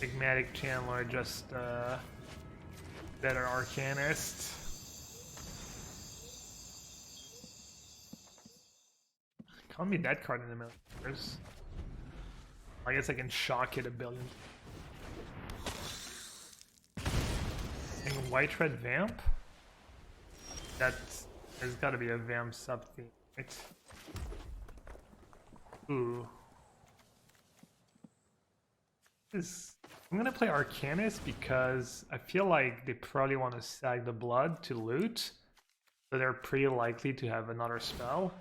Enigmatic Chandler, just better Arcanist. Can't be that card in a million years. I guess I can shock it a billion. And White Red Vamp? There's gotta be a Vamp sub theme, right? Ooh. I'm gonna play Arcanist because I feel like they probably want to sag the blood to loot. So they're pretty likely to have another spell.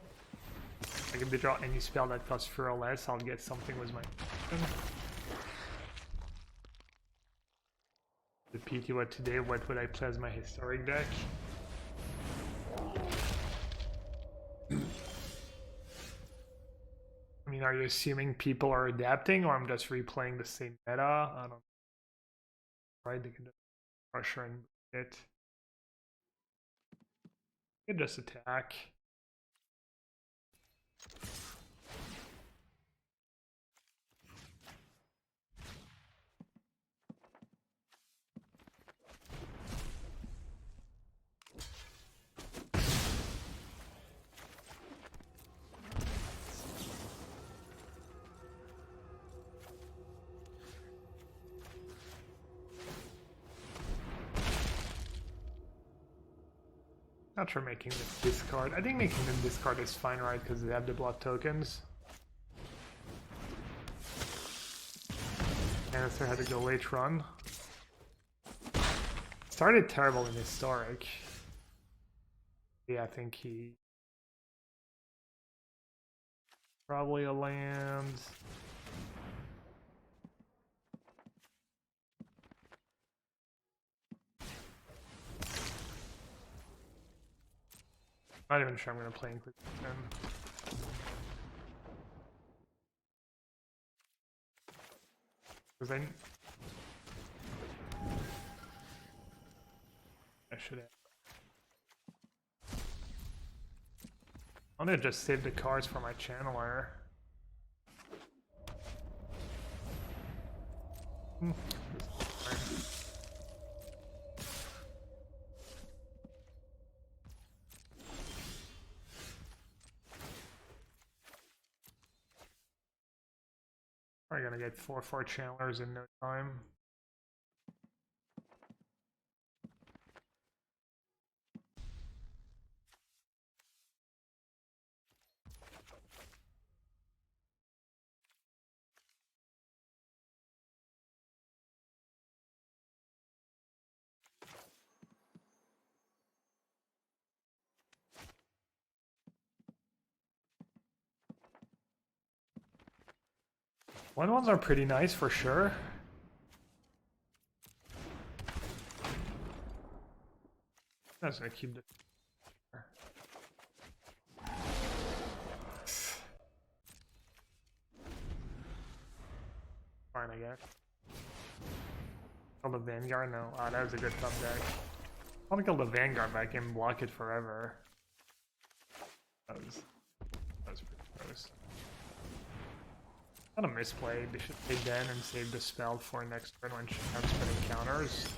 Like if they draw any spell that costs 4 or less, I'll get something with my the PT what today, what would I play as my historic deck? I mean, are you assuming people are adapting or I'm just replaying the same meta? I don't know. Right, they can just pressure and hit. You can just attack. Not sure making this discard. I think making them discard is fine, right? Because they have the blood tokens. Lannister had to go late run. Started terrible in historic. Yeah, I think he probably a land. Not even sure I'm going to play include him. Because I should have. I'm going to just save the cards for my channeler. Probably gonna get 4/4 channelers in no time. Ones are pretty nice for sure. I'm just gonna keep the. Fine, I guess. Kill the Vanguard? No. Ah, that was a good top deck. I want to kill the Vanguard, but I can block it forever. That was pretty gross. Kind of misplayed. They should take den and save the spell for next turn when she has spinning counters.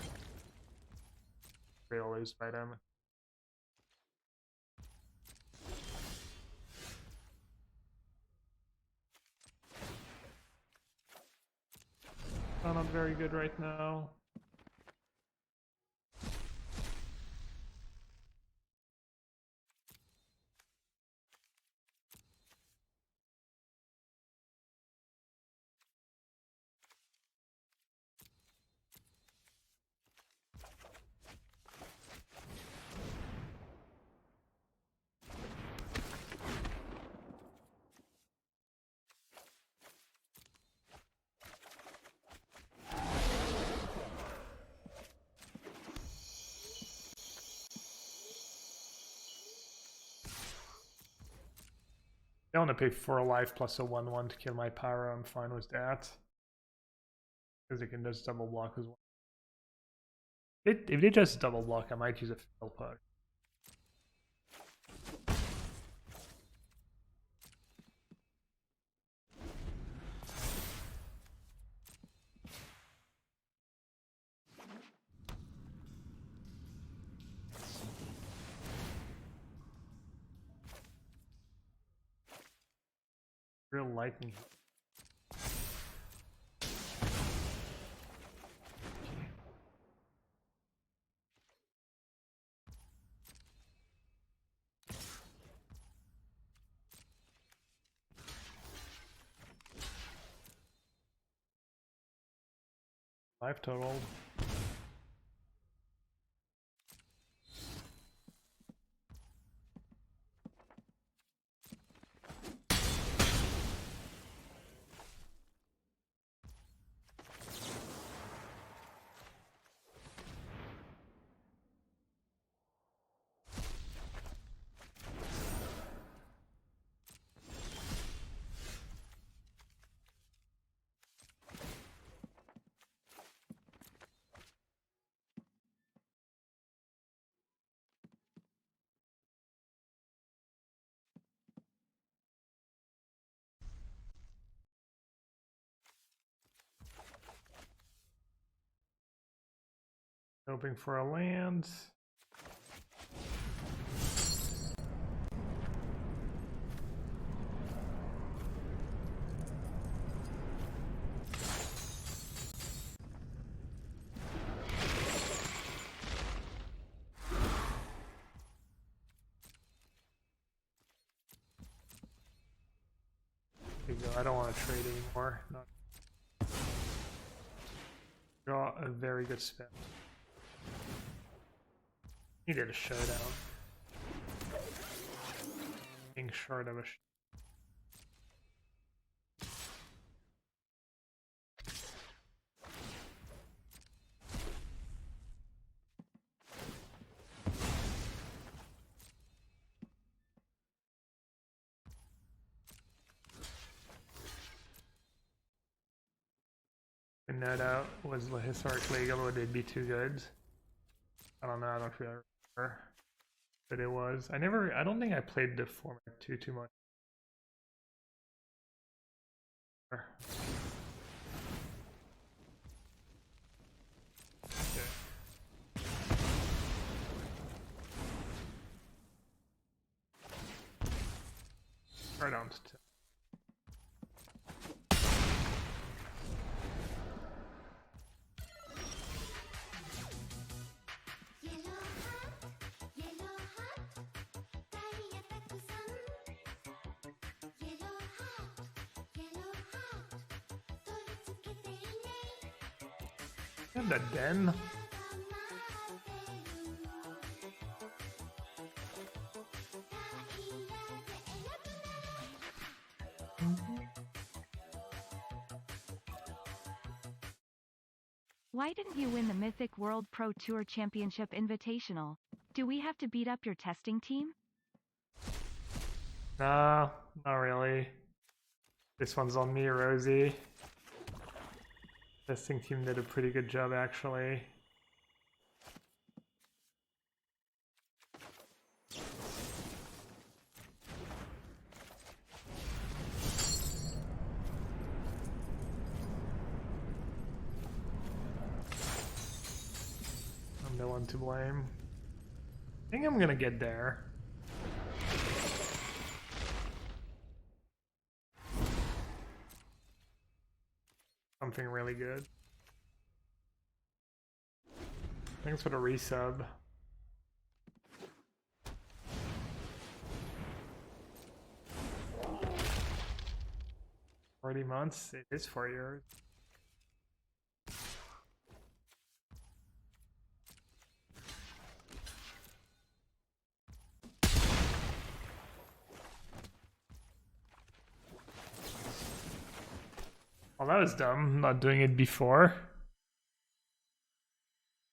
They'll lose by them. Not very good right now. I want to pay 4 life plus a 1/1 to kill my Pyro. I'm fine with that. Because they can just double block as well. If they just double block, I might use a fail push. Real lightning. Life total. Hoping for a land. There you go. I don't want to trade anymore. Not draw a very good spin. Needed a showdown. Being short of a net out was historically legal, would it be too good? I don't know, I don't really remember. But it was. I don't think I played the format too much. Okay. Right on to 10. And the den. Why didn't you win the Mythic World Pro Tour Championship Invitational? Do we have to beat up your testing team? Nah, not really. This one's on me, Rosie. Testing team did a pretty good job, actually. I'm the one to blame. I think I'm gonna get there. Something really good. Thanks for the resub. 40 months? It is 4 years. Well, that was dumb, not doing it before.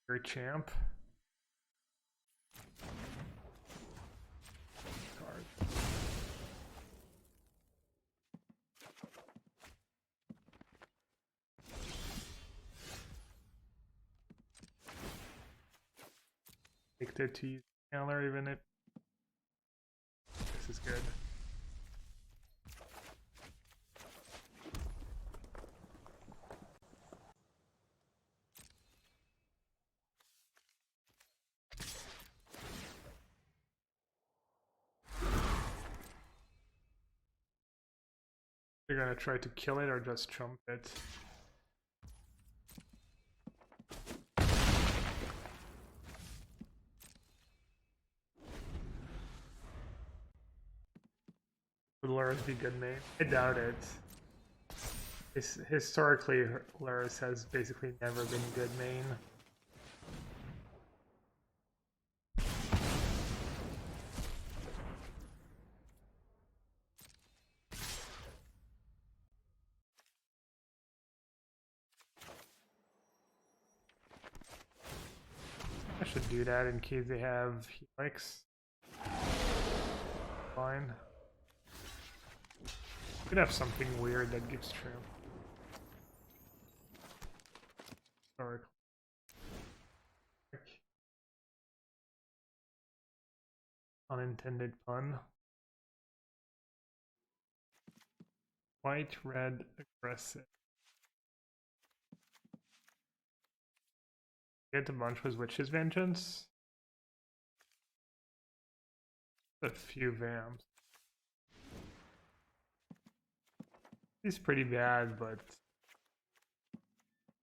Great champ. Card. Addicted to use counter even if this is good. They're gonna try to kill it or just chump it. Would Lurrus be good main? I doubt it. Historically, Lurrus has basically never been good main. I should do that in case they have Helix. Fine. Could have something weird that gives tramp. Sorry. Unintended pun. White, red, aggressive. Get a bunch with Witch's Vengeance. A few vamps. He's pretty bad, but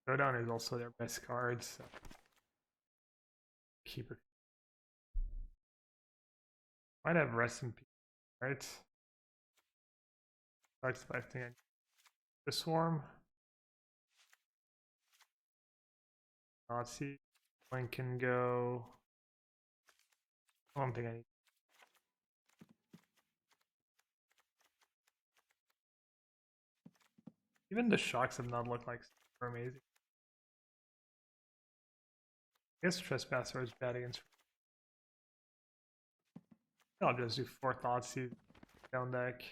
Showdown is also their best card, so keep it. Might have Rest in Peace, right? Start expecting the Swarm. Nassif. One can go. I don't think I need. Even the shocks have not looked like super amazing. I guess Trespasser is bad against. I'll just do 4 Thoughtseize down deck.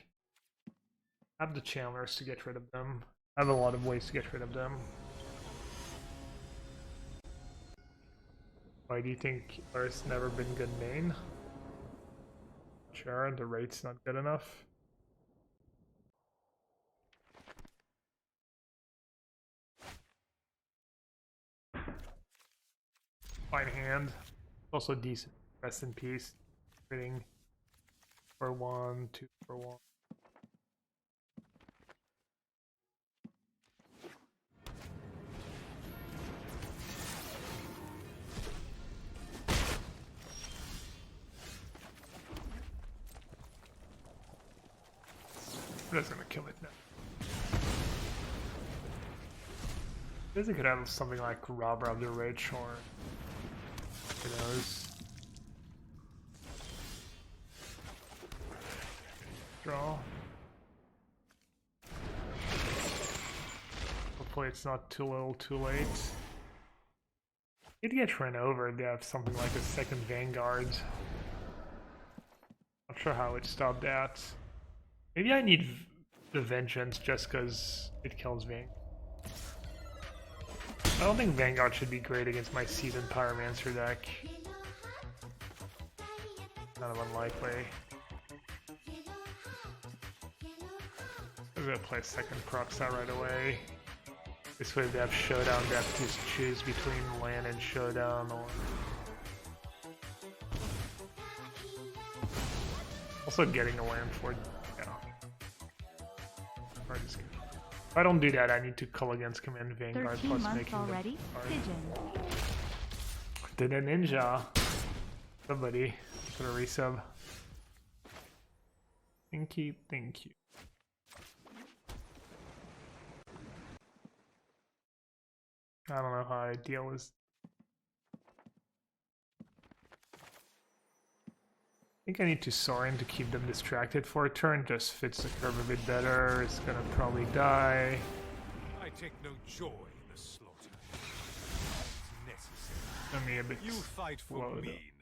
I have the Channelers to get rid of them. I have a lot of ways to get rid of them. Why do you think Earth's never been good main? Sure, the rate's not good enough. Fine hand. Also decent. Rest in Peace. Trading for 1, 2 for 1. That's gonna kill it now. I guess it could have something like Robber of the Rich or who knows. Draw. Hopefully it's not too little too late. It'd get run over, they have something like a second Vanguard. Not sure how it stopped that. Maybe I need the Vengeance just because it kills Vang. I don't think Vanguard should be great against my Seasoned Pyromancer deck. Kind of unlikely. I'm gonna play a second Proxar right away. This way if they have Showdown, they have to choose between land and Showdown or... Also getting a land for... If I don't do that, I need to call against Command Vanguard plus making already? Pigeon. Did a ninja. Somebody put a resub. Thank you, thank you. I don't know how I deal with. I think I need to Sorin to keep them distracted for a turn, just fits the curve a bit better, it's gonna probably die. I take no joy in the slaughter. It's necessary. Let me a bit You fight for me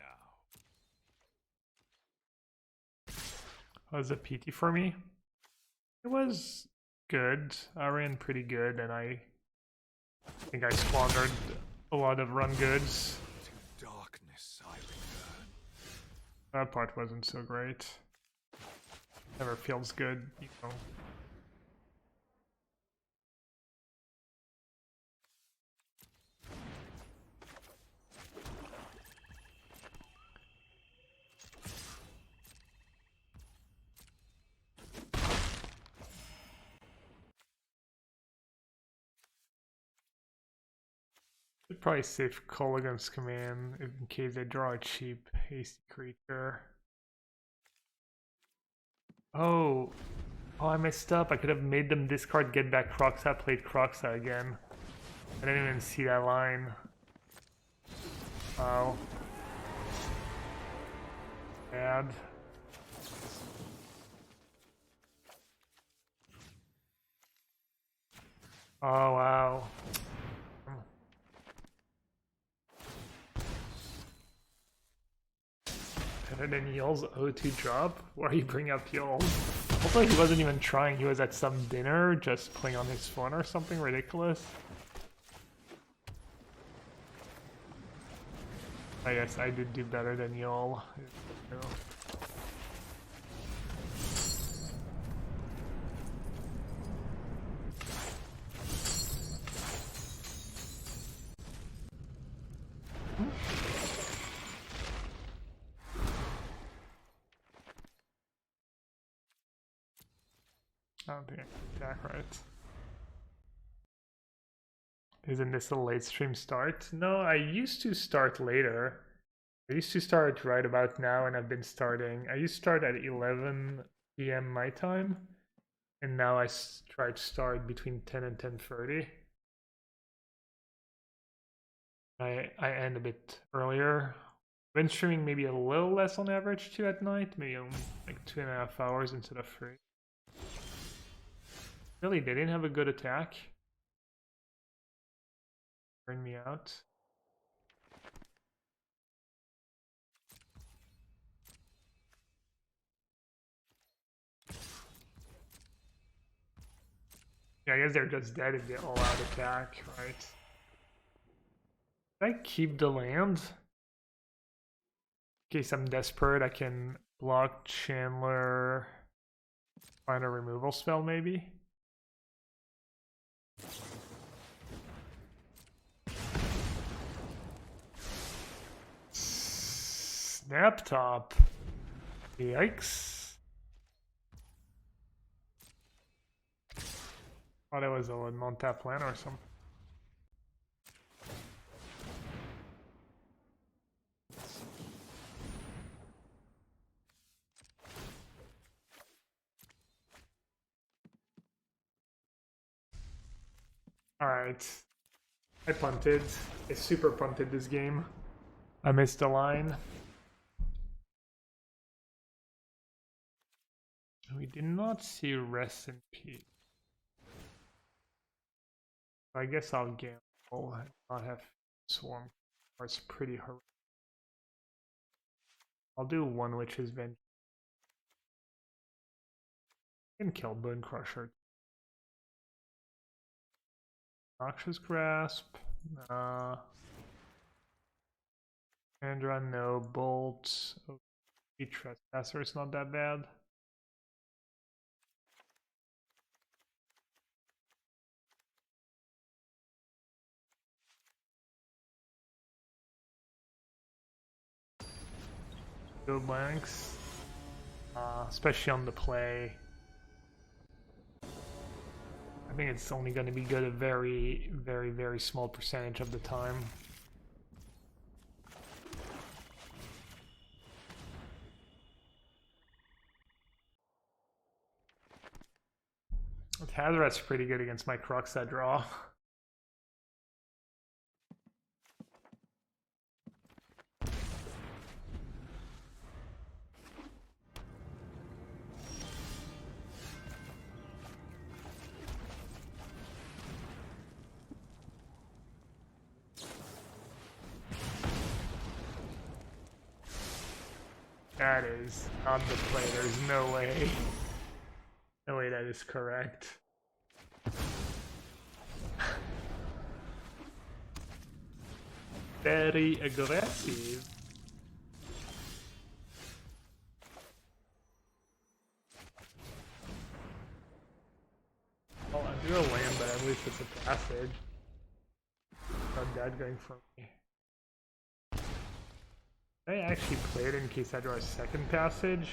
now. Was a PT for me? It was good. I ran pretty good and I think I squandered a lot of run goods. That part wasn't so great. Never feels good, you know. Should probably save Kolaghan's command in case I draw a cheap hasty creature. Oh, I messed up. I could have made them discard, get back Kroxa, played Kroxa again. I didn't even see that line. Wow. Bad. Oh, wow. Better than Yul's O2 drop? Why are you bringing up Yul? Also, he wasn't even trying. He was at some dinner, just playing on his phone or something ridiculous. I guess I did do better than Yul. I don't think I can attack right. Isn't this a late stream start? No, I used to start later. I used to start right about now, and I've been starting. I used to start at 11 p.m. my time, and now I try to start between 10 and 10:30. I end a bit earlier. Been streaming maybe a little less on average too at night, maybe like 2.5 hours instead of 3. Really, they didn't have a good attack. Burn me out. Yeah, I guess they're just dead if they all-out attack, right? Did I keep the land? In case I'm desperate, I can block Chandler, find a removal spell maybe? Snap top. Yikes. Thought it was a non-tap land or something. Alright. I punted. I super punted this game. I missed a line. We did not see rest in peace. I guess I'll gamble and not have swarm. Or it's pretty horrific. I'll do one Witch's Vengeance. I can kill Bone Crusher. Noxious Grasp. Andra, no. Bolt. Oh, Trespasser is not that bad. Go blanks. Especially on the play. I think it's only going to be good a very, very, very small percentage of the time. Hazaret's pretty good against my Kroxa draw. That is not the play. There's no way. No way that is correct. Very aggressive. Well, I drew a land, but at least it's a passage. Not that going for me. I actually play it in case I draw a second passage.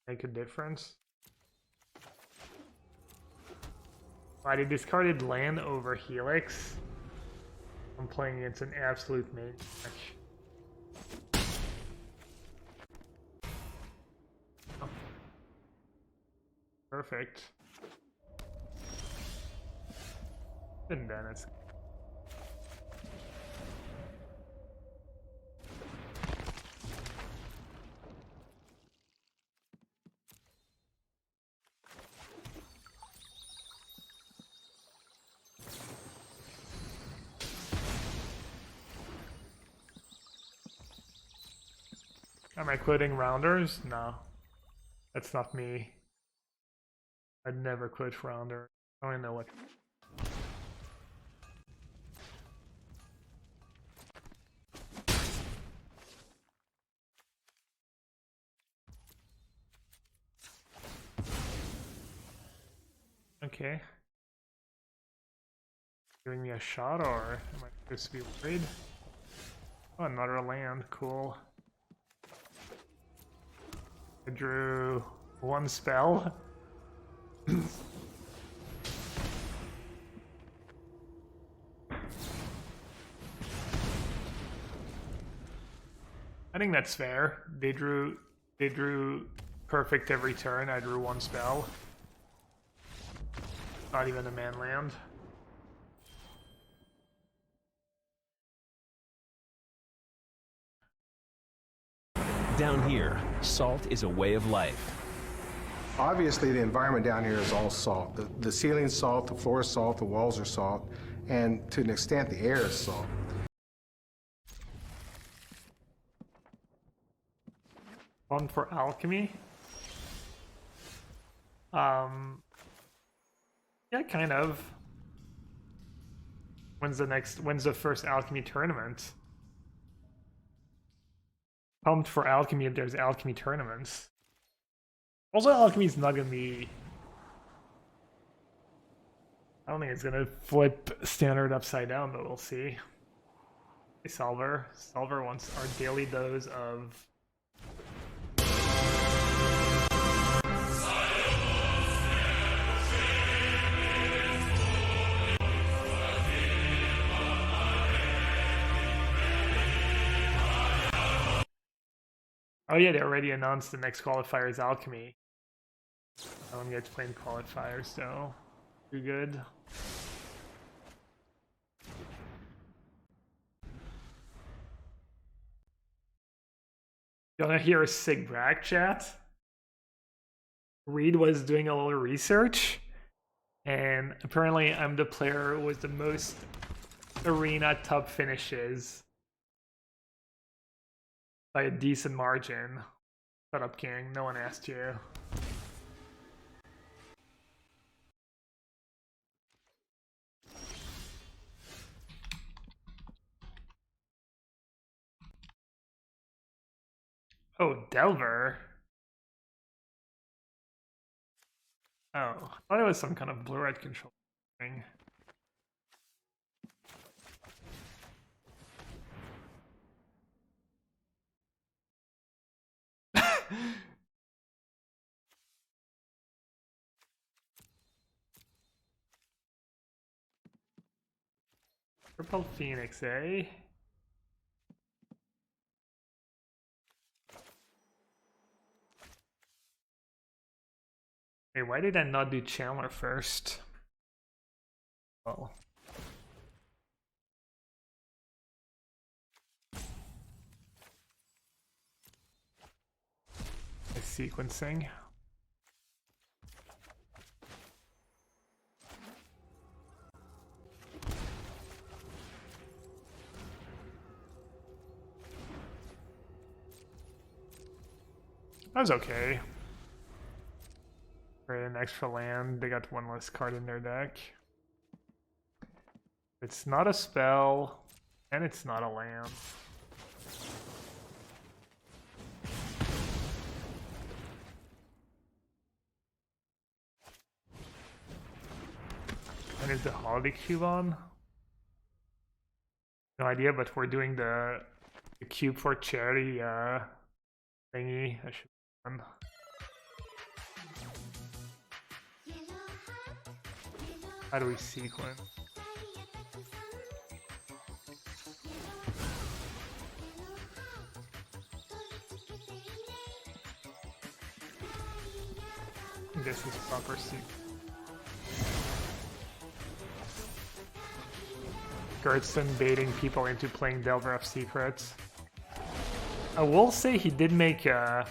Make a difference. I discarded land over Helix. I'm playing against an absolute maniac. Oh. Perfect. And then it's Am I quitting rounders? No. That's not me. I'd never quit rounder. I don't even know what. Okay. Giving me a shot, or am I supposed to be worried? Oh, another land. Cool. I drew one spell. I think that's fair. They drew perfect every turn. I drew one spell. Not even a man land. Down here, salt is a way of life. Obviously, the environment down here is all salt. The ceiling's salt, the floor is salt, the walls are salt, and to an extent, the air is salt. One for alchemy. Yeah, kind of. When's the first alchemy tournament? Pumped for alchemy if there's alchemy tournaments. Also, alchemy's not gonna be. I don't think it's gonna flip standard upside down, but we'll see. Hey, Solver. Solver wants our daily dose of. Oh yeah, they already announced the next qualifier is alchemy. I don't get playing qualifiers, so too good. You wanna hear a sick brag, chat? Reed was doing a little research, and apparently I'm the player with the most arena top finishes by a decent margin. Shut up, King. No one asked you. Oh, Delver. Oh, I thought it was some kind of blue-red control thing. Purple Phoenix, eh? Hey, why did I not do Chandler first? Oh. Sequencing. That was okay. For an extra land, they got one less card in their deck. It's not a spell, and it's not a land. And is the Holiday Cube on? No idea, but we're doing the cube for charity thingy. That should be fun. How do we sequence? This is proper seat. Gertson baiting people into playing Delver of Secrets. I will say he did make Delver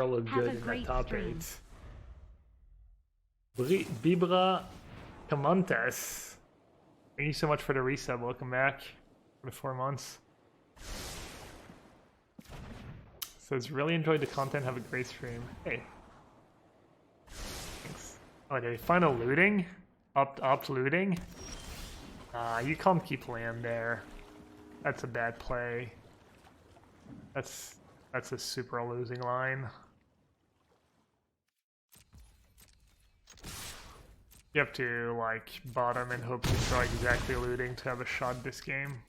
look good in that top 8. Bibra Camontes. Thank you so much for the resub. Welcome back for the 4 months. Says really enjoyed the content. Have a great stream. Hey. Thanks. Okay, final looting. Up looting. You can't keep land there. That's a bad play. That's a super losing line. You have to like bottom and hope to draw exactly looting to have a shot this game.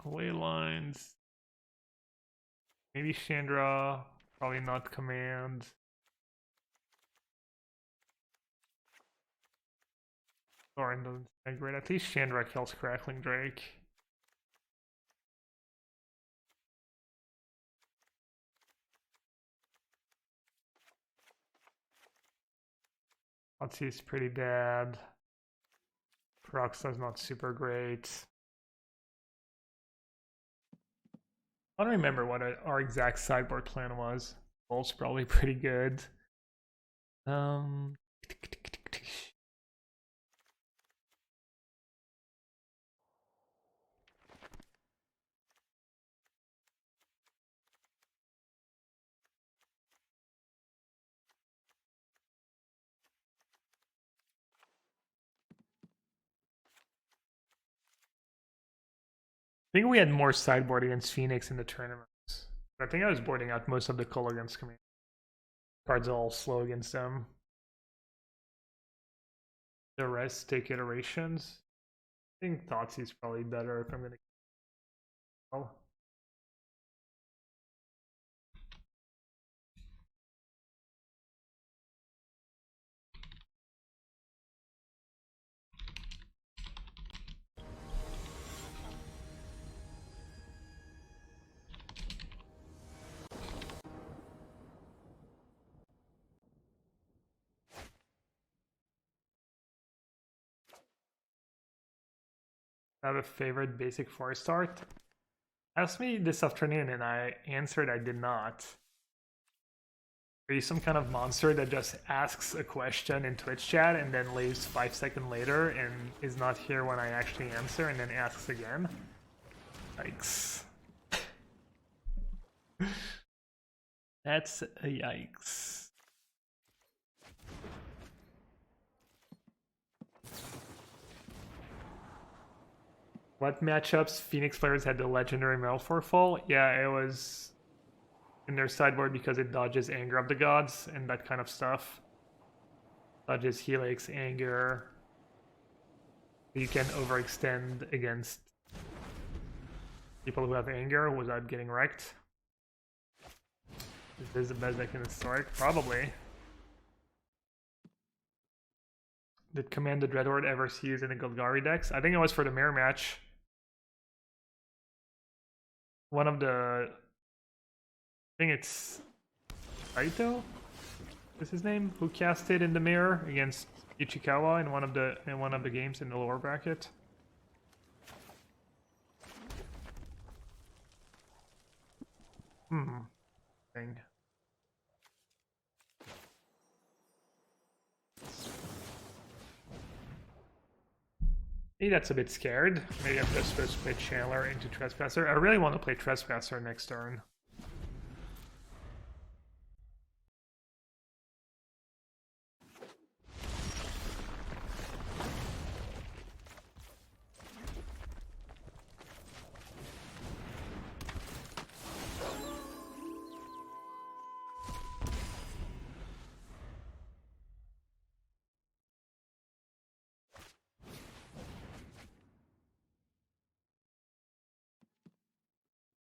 Away lines. Maybe Chandra, probably not command. Thorin doesn't sound great. At least Chandra kills Crackling Drake. Otzi's pretty bad. Proxa's not super great. I don't remember what our exact sideboard plan was. Bolt's probably pretty good. I think we had more sideboard against Phoenix in the tournaments. I think I was boarding out most of the call against Command. Cards all slow against them. The rest take iterations. I think Thoughtsei's probably better if I'm gonna. Oh. I have a favorite basic forest art. Asked me this afternoon and I answered I did not. Are you some kind of monster that just asks a question in Twitch chat and then leaves 5 seconds later and is not here when I actually answer and then asks again? Yikes. That's a yikes. What matchups Phoenix players had the legendary Malfor fall? Yeah, it was in their sideboard because it dodges Anger of the Gods and that kind of stuff. Dodges Helix, Anger. You can overextend against people who have Anger without getting wrecked. Is this the best deck in Historic? Probably. Did Command the Dreadhorde ever see used in the Golgari decks? I think it was for the mirror match. One of the, I think it's Saito, is his name, who cast it in the mirror against Ichikawa in one of the games in the lower bracket. Thing. Maybe that's a bit scared. Maybe I'm just supposed to play Chandler into Trespasser. I really want to play Trespasser next turn.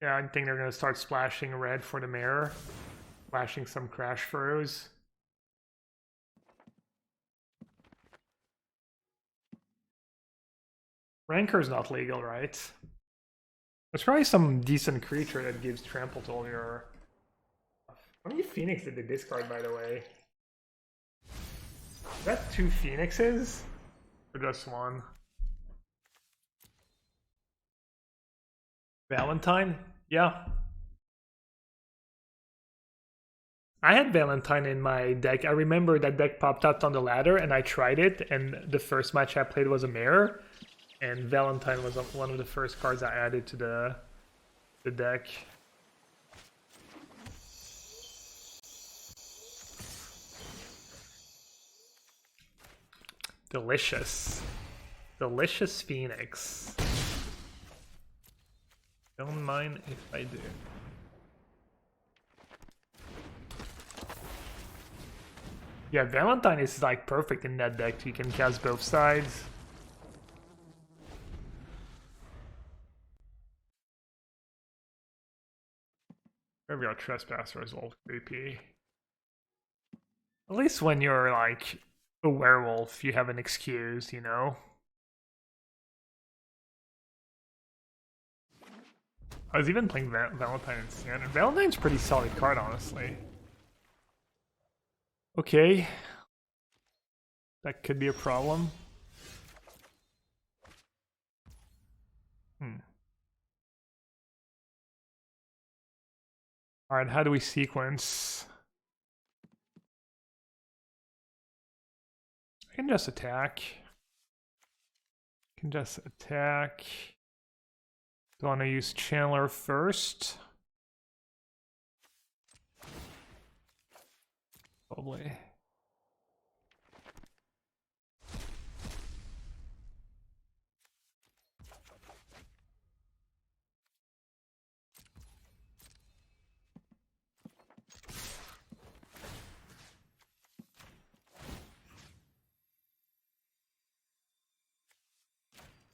Yeah, I think they're going to start splashing red for the mirror. flashing some crash throws. Rancor's not legal, right? There's probably some decent creature that gives trample to all your... How many Phoenix did they discard, by the way? Is that 2 Phoenixes? Or just 1? Valentine? Yeah. I had Valentine in my deck. I remember that deck popped up on the ladder and I tried it, and the first match I played was a mirror, and Valentine was one of the first cards I added to the deck. Delicious. Delicious Phoenix. Don't mind if I do. Yeah, Valentine is like perfect in that deck. You can cast both sides. Gabriel Trespasser is old creepy. At least when you're like a werewolf, you have an excuse, you know? I was even playing Valentine in Standard. Valentine's a pretty solid card, honestly. Okay. That could be a problem. Alright, how do we sequence? I can just attack. Do I want to use Chandler first? Probably.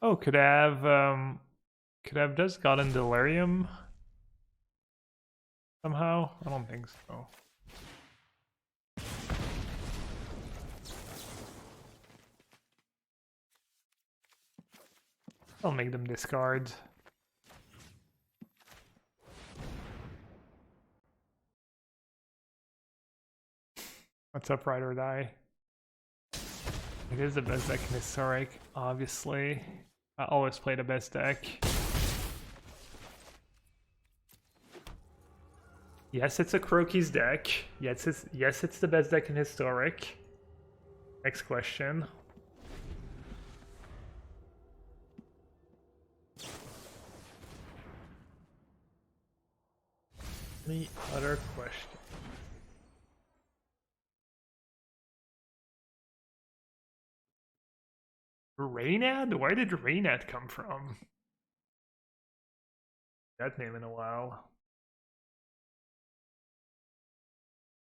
Oh, could I have just gotten Delirium somehow? I don't think so. I'll make them discard. What's up, Ride or Die? It is the best deck in Historic, obviously. I always play the best deck. Yes, it's a Croaky's deck. Yes, it's the best deck in Historic. Next question. Any other question? Raynad? Where did Raynad come from? That name in a while.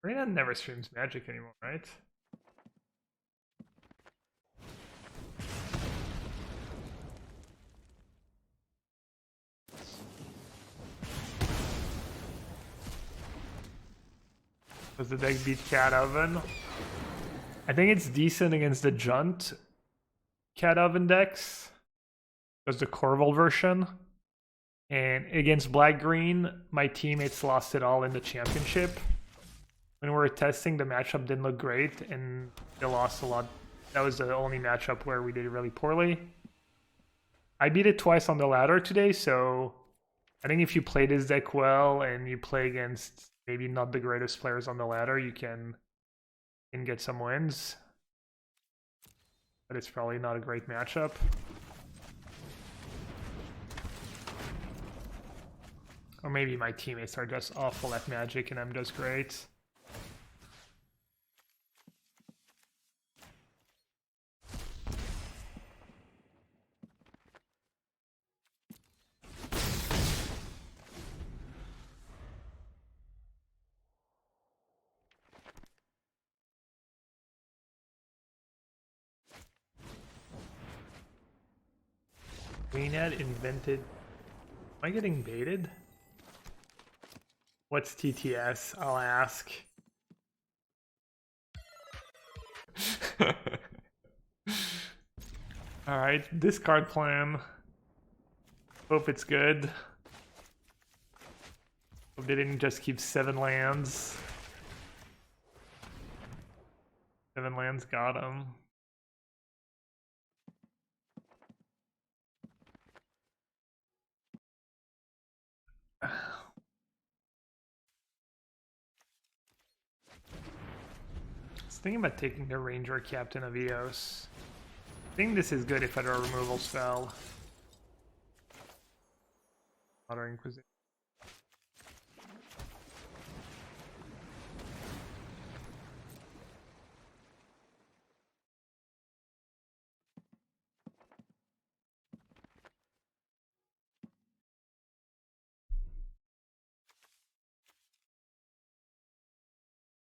Raynad never streams Magic anymore, right? Does the deck beat Cat Oven? I think it's decent against the Junt Cat Oven decks. There's the Corval version. And against Black-Green, my teammates lost it all in the championship. When we were testing, the matchup didn't look great, and they lost a lot. That was the only matchup where we did really poorly. I beat it twice on the ladder today, so I think if you play this deck well and you play against maybe not the greatest players on the ladder, you can get some wins. But it's probably not a great matchup. Or maybe my teammates are just awful at Magic and I'm just great. Raynad invented... Am I getting baited? What's TTS? I'll ask. Alright, discard plan. Hope it's good. Hope they didn't just keep 7 lands. 7 lands got him. I was thinking about taking the Ranger Captain of Eos. I think this is good if I draw a removal spell. Water Inquisition.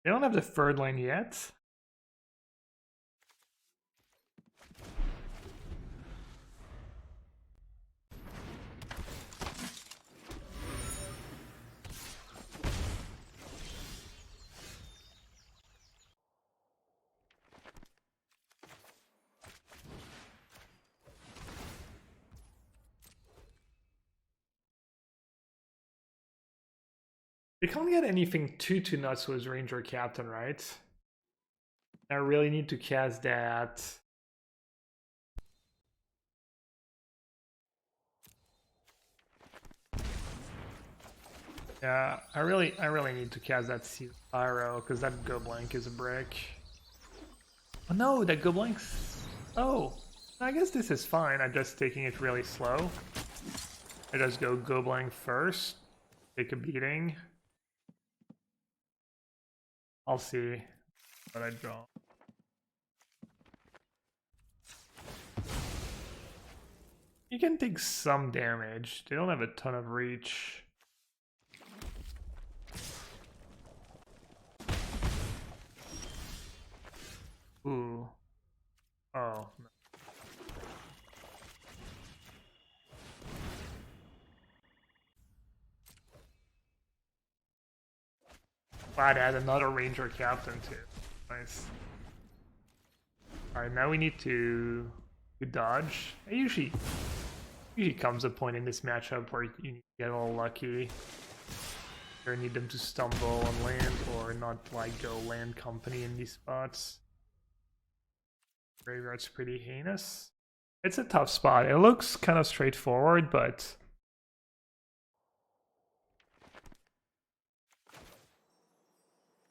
They don't have the third lane yet. They can't get anything too nuts with Ranger Captain, right? I really need to cast that. Yeah, I really need to cast that Pyro because that Go Blank is a brick. Oh no, that Go Blank's. Oh, I guess this is fine. I'm just taking it really slow. I just go Blank first, take a beating. I'll see what I draw. You can take some damage. They don't have a ton of reach. Ooh. Oh. No. Glad to add another Ranger Captain too. Nice. Alright, now we need to dodge. It usually comes a point in this matchup where you need to get a little lucky. Or need them to stumble on land or not like go land company in these spots. Graveyard's pretty heinous. It's a tough spot. It looks kind of straightforward, but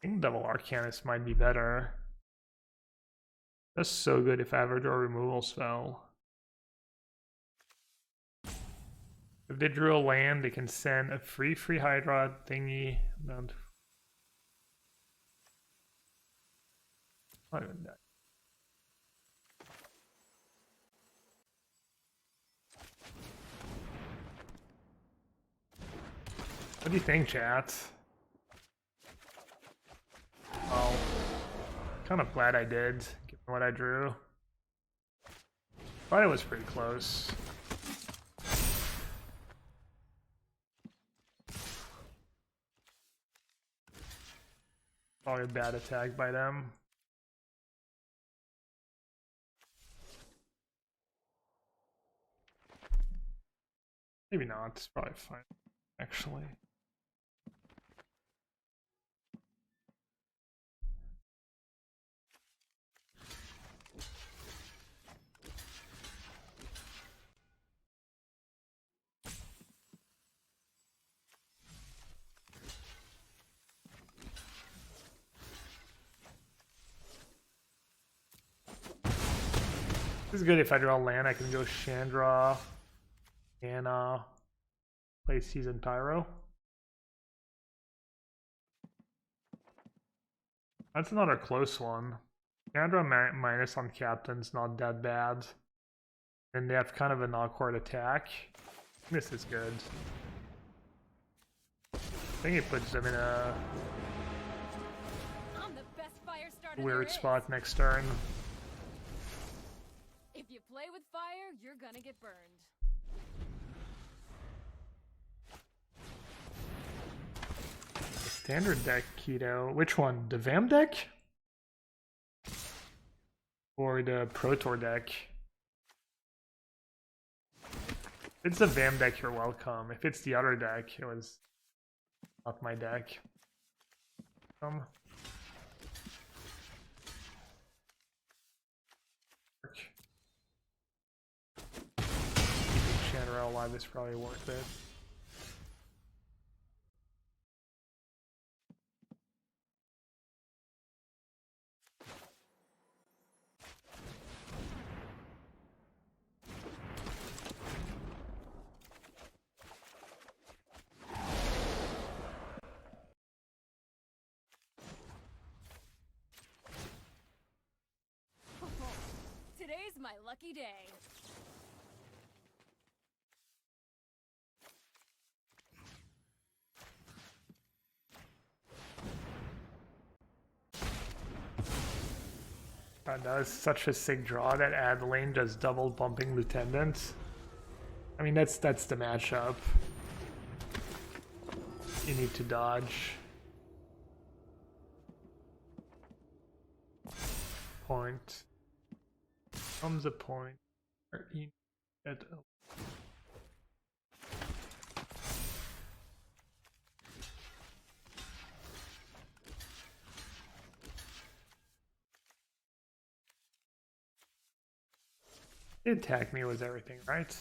I think Double Arcanist might be better. That's so good if I ever draw a removal spell. If they drew a land, they can send a free Hydra thingy. Not even that. What do you think, chat? Well, kind of glad I did, given what I drew. Thought it was pretty close. Probably a bad attack by them. Maybe not, it's probably fine, actually. This is good if I draw land. I can go Chandra, Anna, play Seasoned Pyro. That's another close one. Chandra minus on Captain's not that bad. And they have kind of an awkward attack. This is good. I think it puts them in a weird spot next turn. If you play with fire, you're gonna get burned. Standard deck, Keto. Which one? The Vam deck? Or the Pro Tour deck? If it's the Vam deck, you're welcome. If it's the other deck, it was not my deck. Keeping Chandra alive is probably worth it. Today's my lucky day. God, that was such a sick draw that Adeline just double bumping Lieutenant. I mean, that's the matchup. You need to dodge. Point. Comes a point. Or you get a It attacked me was everything, right?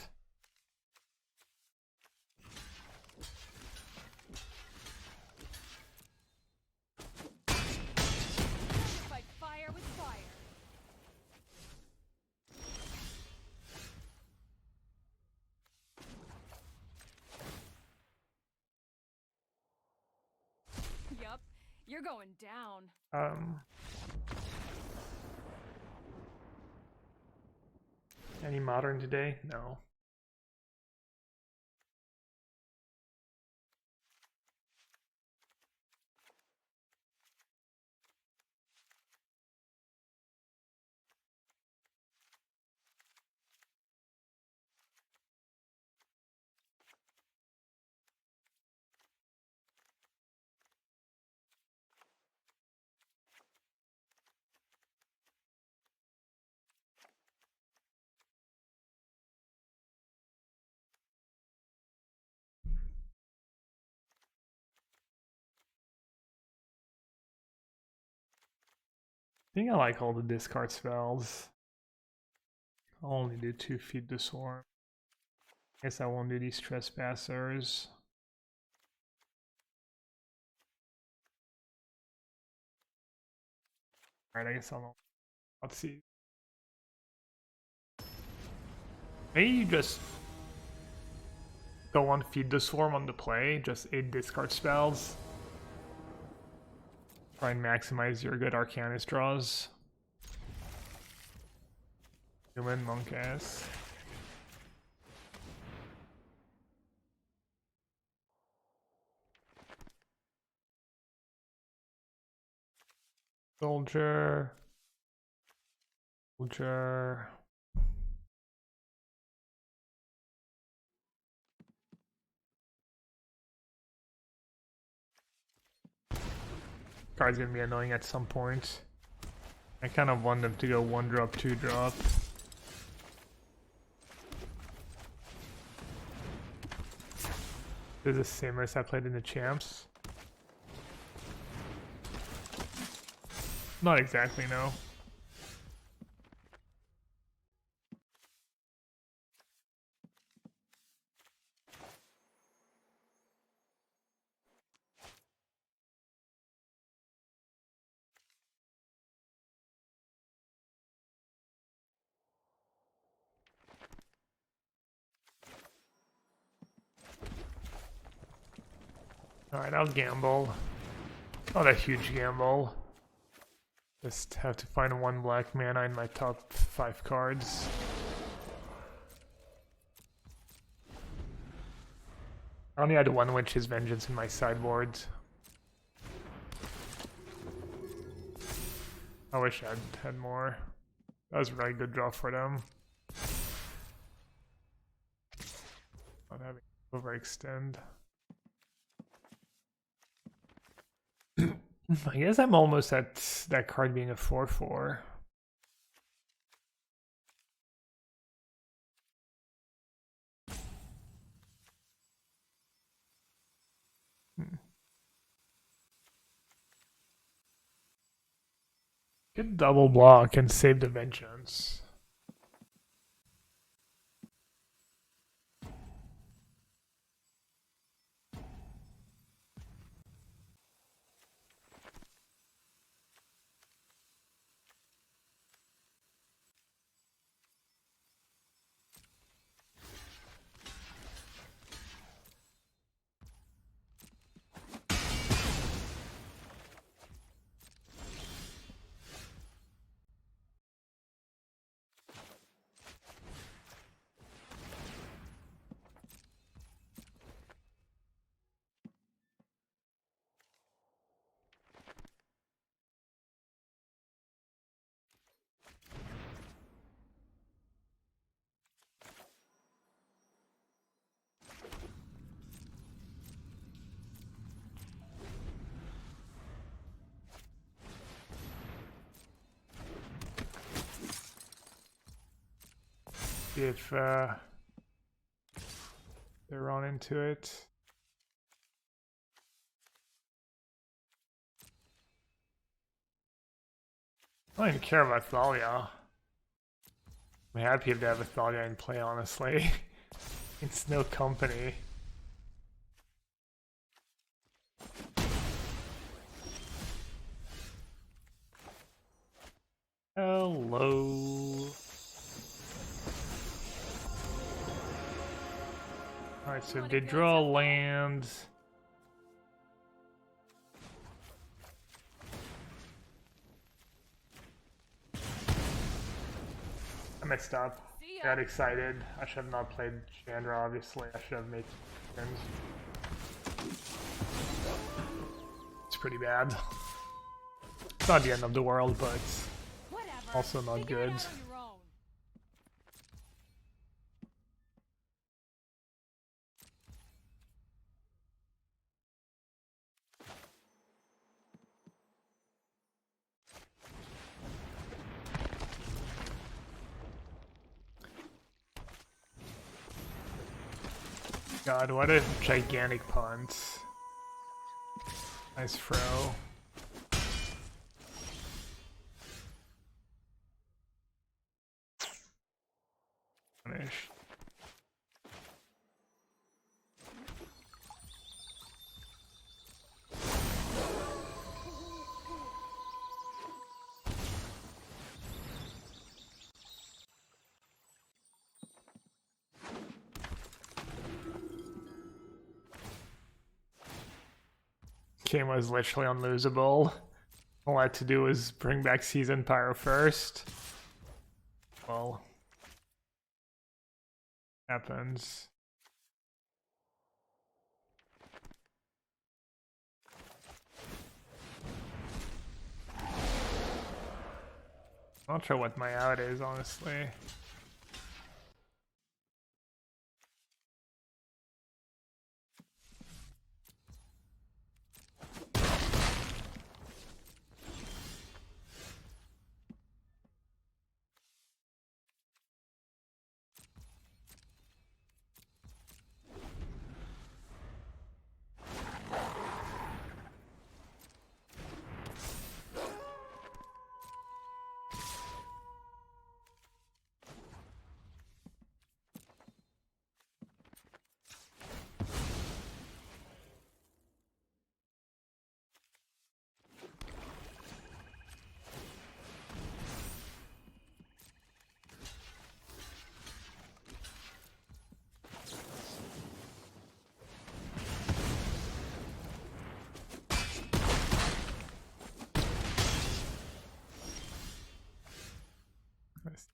Fight fire with fire. Yup, you're going down. Any modern today? No. I think I like all the discard spells. I'll only do 2 Feed the Swarm. Guess I won't do these Trespassers. Alright, I guess let's see. Maybe you just go on Feed the Swarm on the play, just 8 discard spells. Try and maximize your good Arcanist draws. Human Monk ass. Soldier. Soldier. Card's gonna be annoying at some point. I kind of want them to go 1-drop, 2-drop. This is the same as I played in the champs. Not exactly, no. Alright, I'll gamble. Not a huge gamble. Just have to find 1 black mana in my top 5 cards. I only had 1 Witch's Vengeance in my sideboard. I wish I'd had more. That was a really good draw for them. Not having to overextend. I guess I'm almost at that card being a 4/4. Good double block and save the vengeance. See if they're on into it. I don't even care about Thalia. I'm happy if they have a Thalia in play, honestly. It's no company. Hello. Alright, so they draw land. I messed up. I got excited. I should have not played Chandra, obviously. I should have made turns. It's pretty bad. It's not the end of the world, but also not good. God, what a gigantic punt. Nice throw. Finish. Game was literally unlosable. All I had to do was bring back Season Pyro first. Well, happens. Not sure what my out is, honestly.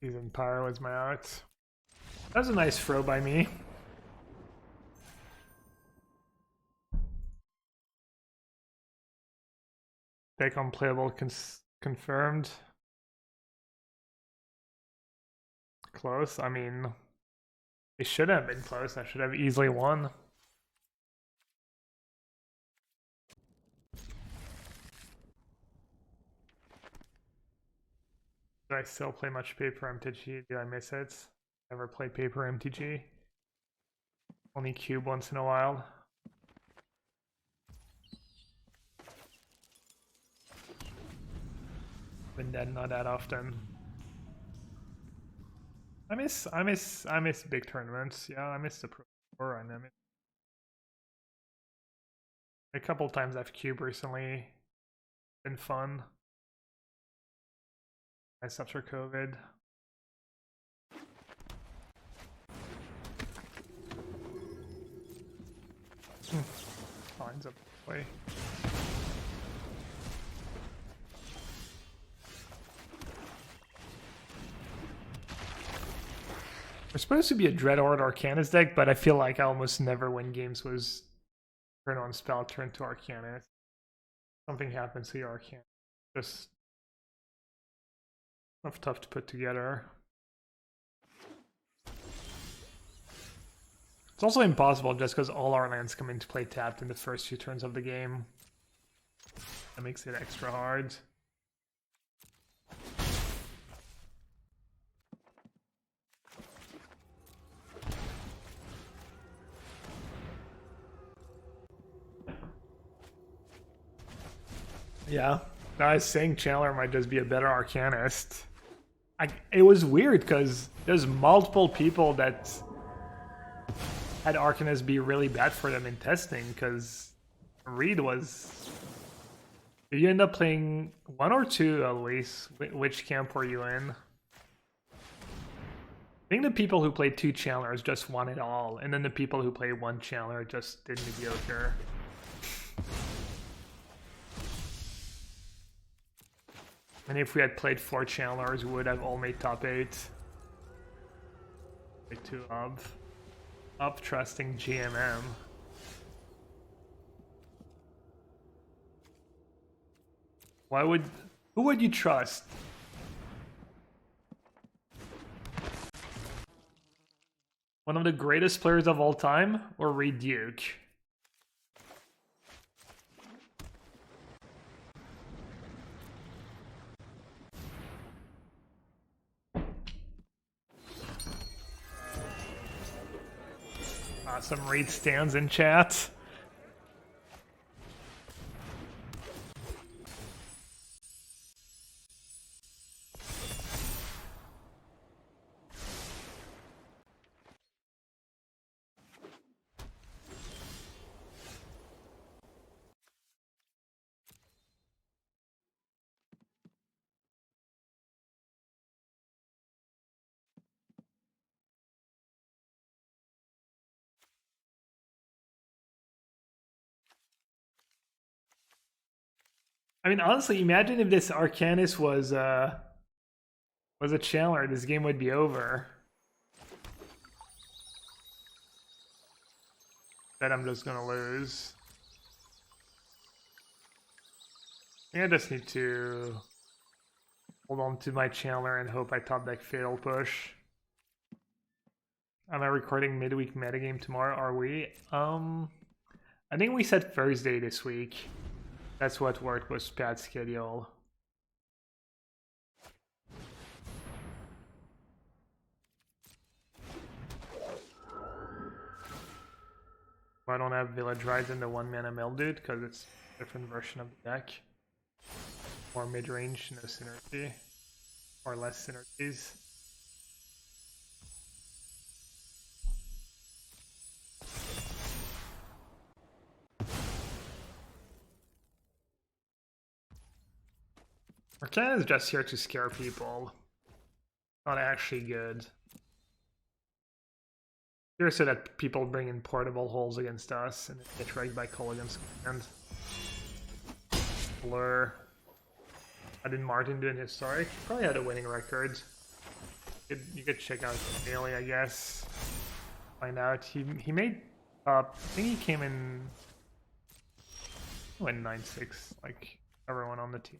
Season Pyro was my out. That was a nice throw by me. Deck unplayable confirmed. Close. I mean, it should have been close. I should have easily won. Do I still play much paper MTG? Do I miss it? Never play paper MTG. Only cube once in a while. Been dead not that often. I miss big tournaments. Yeah, I miss the Pro Tour and I miss a couple times I've cubed recently. Been fun. Nice after COVID. Lines up the way. We're supposed to be a Dreadhorde Arcanist deck, but I feel like I almost never win games with turn on spell, turn to Arcanist. Something happens to your Arcanist. Just tough to put together. It's also impossible just because all our lands come into play tapped in the first few turns of the game. That makes it extra hard. Yeah, I was saying Chandler might just be a better Arcanist. It was weird because there's multiple people that had Arcanist be really bad for them in testing, because Reed was... Did you end up playing 1 or 2, Luis? Which camp were you in? I think the people who played 2 Chandlers just won it all, and then the people who played 1 Chandler just did mediocre. And if we had played 4 Chandlers, we would have all made top 8. Like 2 up trusting GMM. Who would you trust? One of the greatest players of all time, or Reed Duke? Some Reed stands in chat. I mean, honestly, imagine if this Arcanist was a Chandler. This game would be over. Bet I'm just gonna lose. I think I just need to hold on to my Chandler and hope I top deck Fatal Push. Am I recording midweek metagame tomorrow? Are we? I think we said Thursday this week. That's what worked with Pat's schedule. I don't have Village Rise in the 1-mana Mildew because it's a different version of the deck. More mid-range, no synergy. Or less synergies. Arcana is just here to scare people. Not actually good. Here so that people bring in portable holes against us and get ragged by Colligan's command. Blur. How did Martin do in Historic? Probably had a winning record. You could check out Daily, I guess. Find out. He made I think he came in 9-6, like everyone on the team.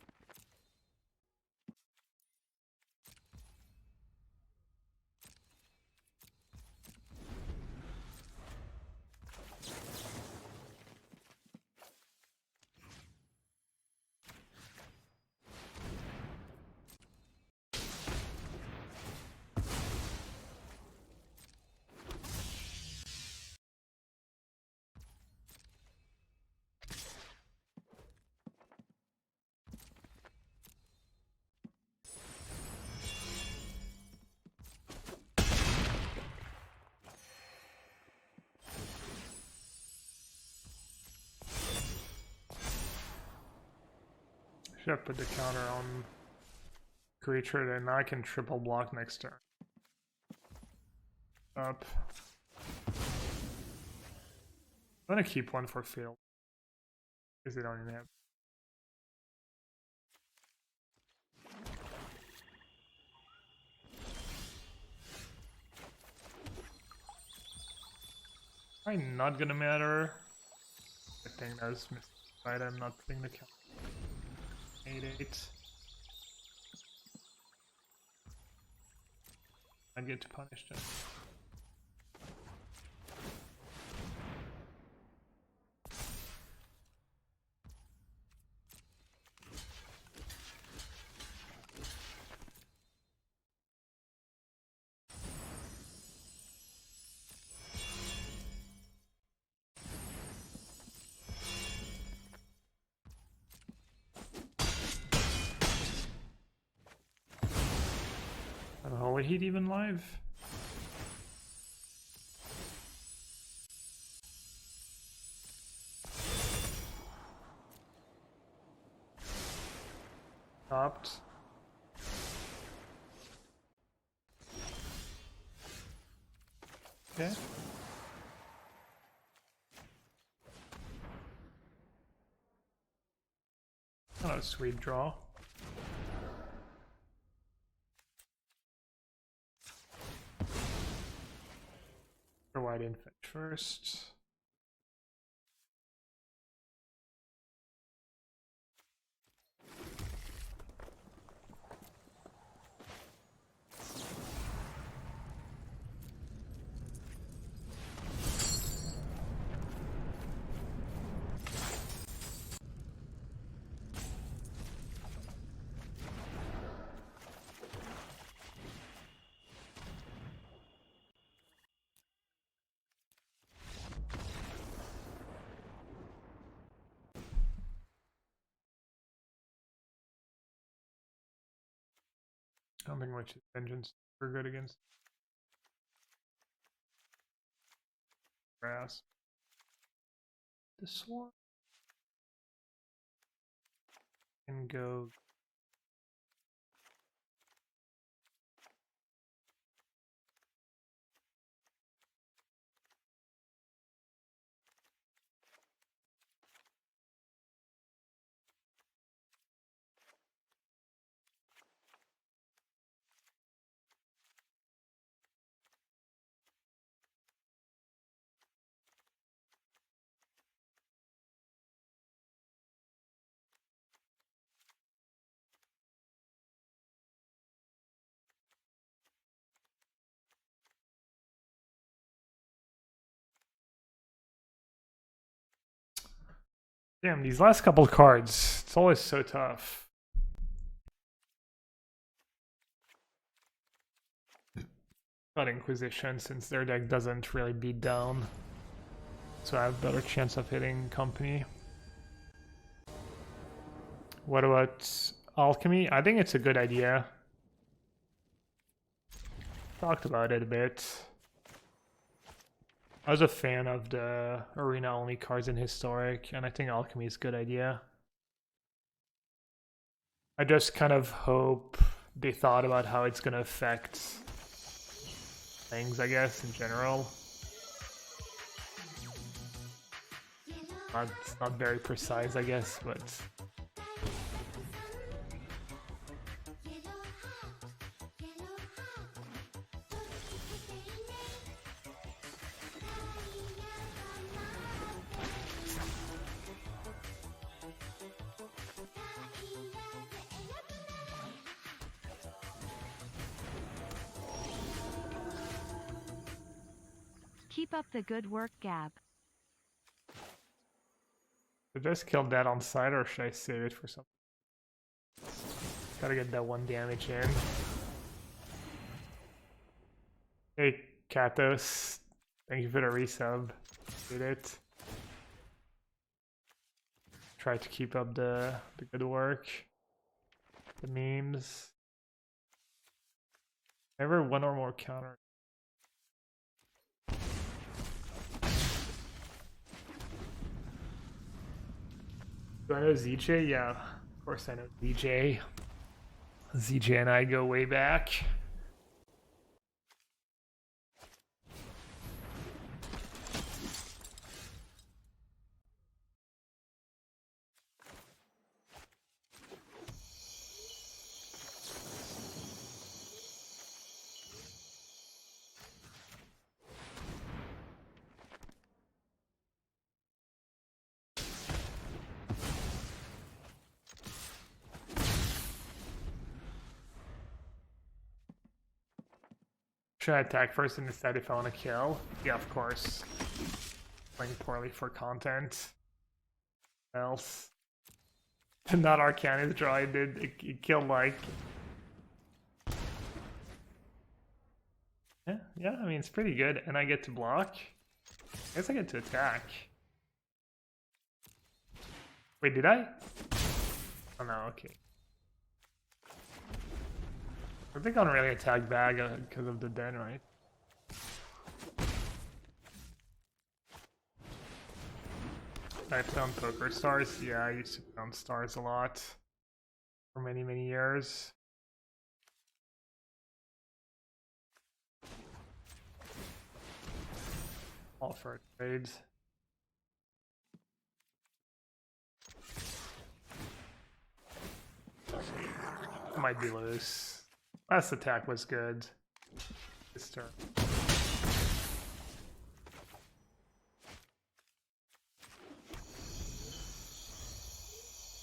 Should have put the counter on creature, then now I can triple block next turn. Up. I'm gonna keep one for field. Because they don't even have. Probably not gonna matter. I think that's right. I'm not putting the count. 8-8. I get to punish them. Holy Heat even live? Stopped. Okay. Not a sweet draw. Why I didn't fetch first. Something which is vengeance for good against grass. This one can go. Damn, these last couple cards, it's always so tough. Not Inquisition, since their deck doesn't really beat down. So I have a better chance of hitting company. What about Alchemy? I think it's a good idea. Talked about it a bit. I was a fan of the arena-only cards in Historic, and I think Alchemy is a good idea. I just kind of hope they thought about how it's going to affect things, I guess, in general. It's not very precise, I guess, but... Keep up the good work, Gab. Should I just kill that on side, or should I save it for something? Gotta get that 1 damage in. Hey, Katos. Thank you for the resub. Did it. Try to keep up the good work. The memes. Never one or more counter. Do I know ZJ? Yeah, of course, I know ZJ. ZJ and I go way back. Should I attack first and decide if I want to kill? Yeah, of course. Playing poorly for content. What else? Not Arcanist draw, it killed like... Yeah, I mean, it's pretty good. And I get to block? I guess I get to attack. Wait, did I? Oh no, okay. I think I don't really attack back because of the den, right? I play on Poker Stars? Yeah, I used to play on Stars a lot. For many, many years. All for trades. Might be loose. Last attack was good. This turn.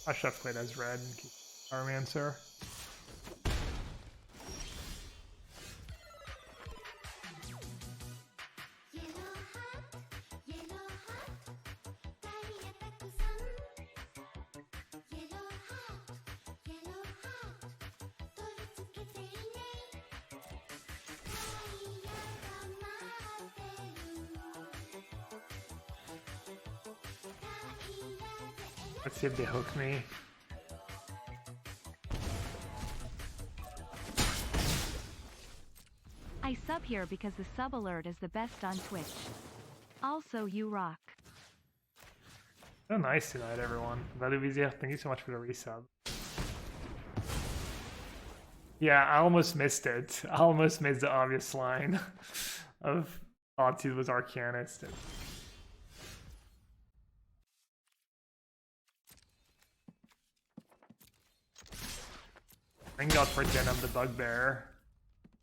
I should have played as red and keep Armancer. Let's see if they hook me. I sub here because the sub alert is the best on Twitch. Also, you rock. So nice tonight, everyone. Valuvizia, thank you so much for the resub. Yeah, I almost missed it. I almost missed the obvious line of Bo3 was Arcanist. Thank God for Denim the Bugbear.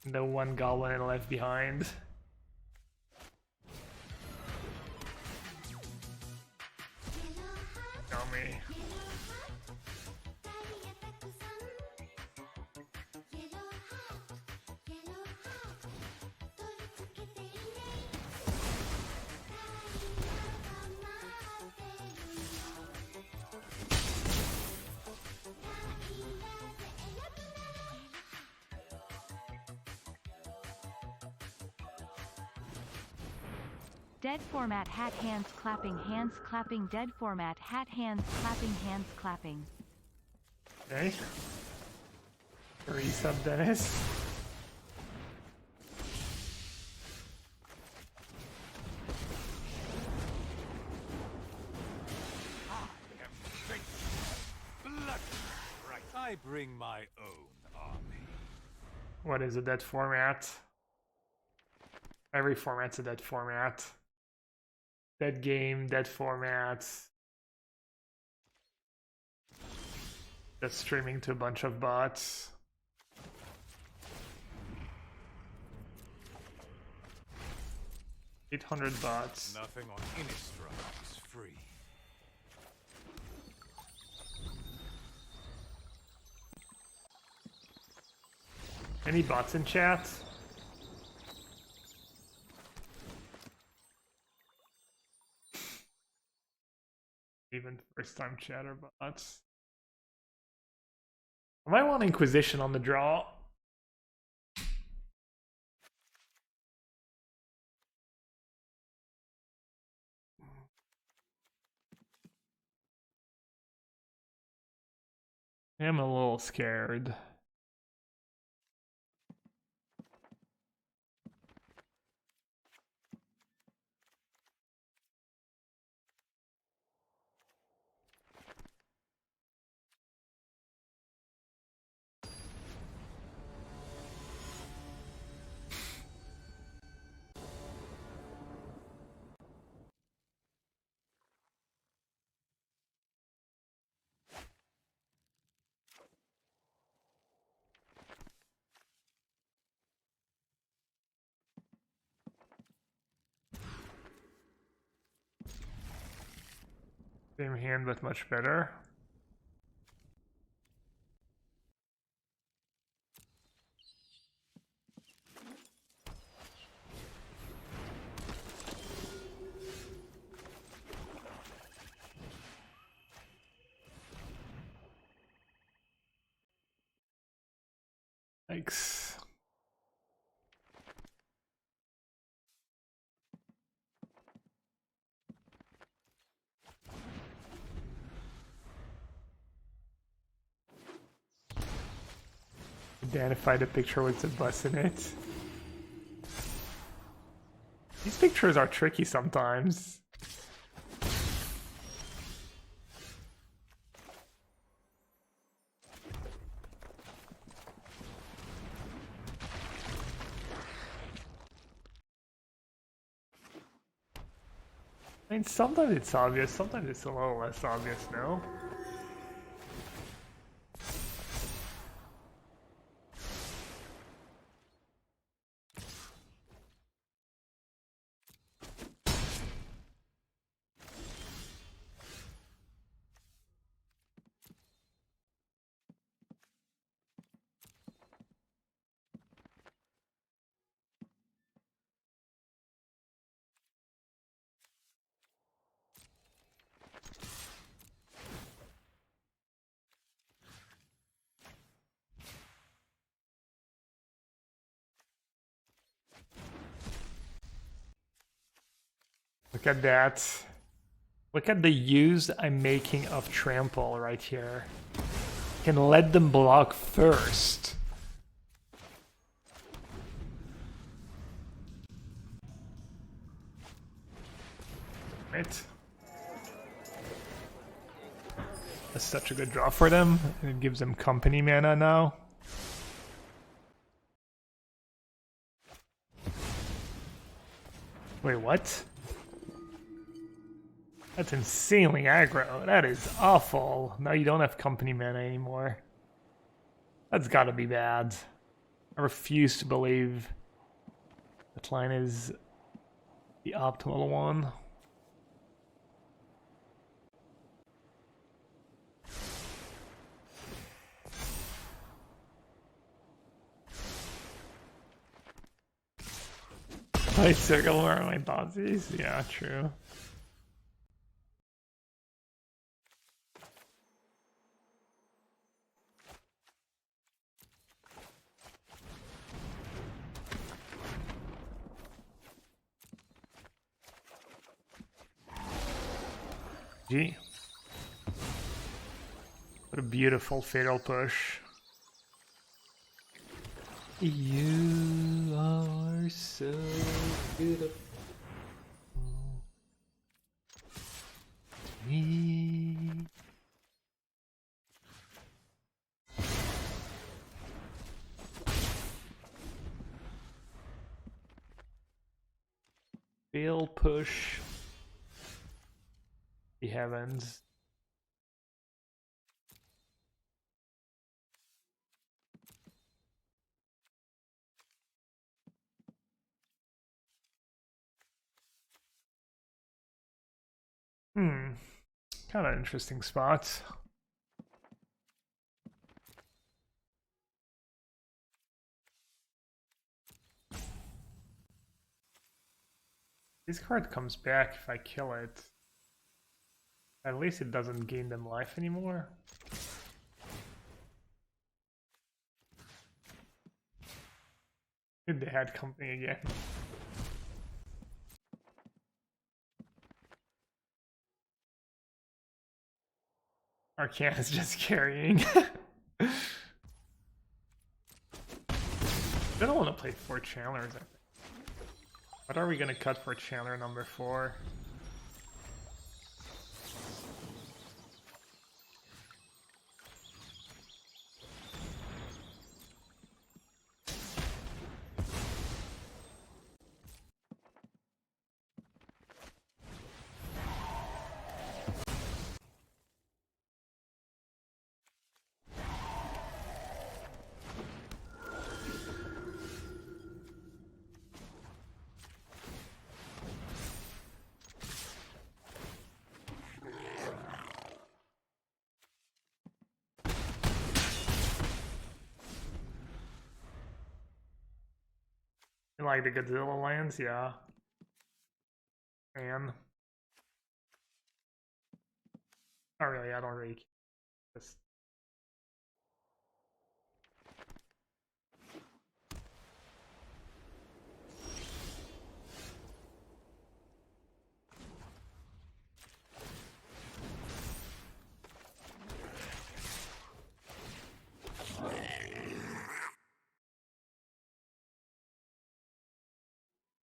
The one goblin I left behind. Tell me. Dead format hat hands clapping dead format hat hands clapping. Okay. Resub Dennis. I bring my own army. What is a dead format? Every format's a dead format. Dead game, dead format. Just streaming to a bunch of bots. $800 bots. Nothing on Innistrad is free. Any bots in chat? Even first time chatter bots. I might want Inquisition on the draw. I'm a little scared. Same hand, but much better. Thanks. Identify the picture with the bus in it. These pictures are tricky sometimes. I mean, sometimes it's obvious, sometimes it's a little less obvious, no? Look at that. Look at the use I'm making of trample right here. I can let them block first. Right. That's such a good draw for them. And it gives them company mana now. Wait, what? That's insanely aggro. That is awful. Now you don't have company mana anymore. That's gotta be bad. I refuse to believe that line is the optimal one. I circle where my thoughts is. Yeah, true. Gee. What a beautiful fatal push. You are so beautiful to me. Fail push. The heavens. Kind of interesting spot. This card comes back if I kill it. At least it doesn't gain them life anymore. Good, they had company again. Arcanist is just carrying. I don't want to play 4 channelers, I think. What are we gonna cut for channeler number 4? You like the Godzilla lands? Yeah. Man. Not really, I don't really care. Just...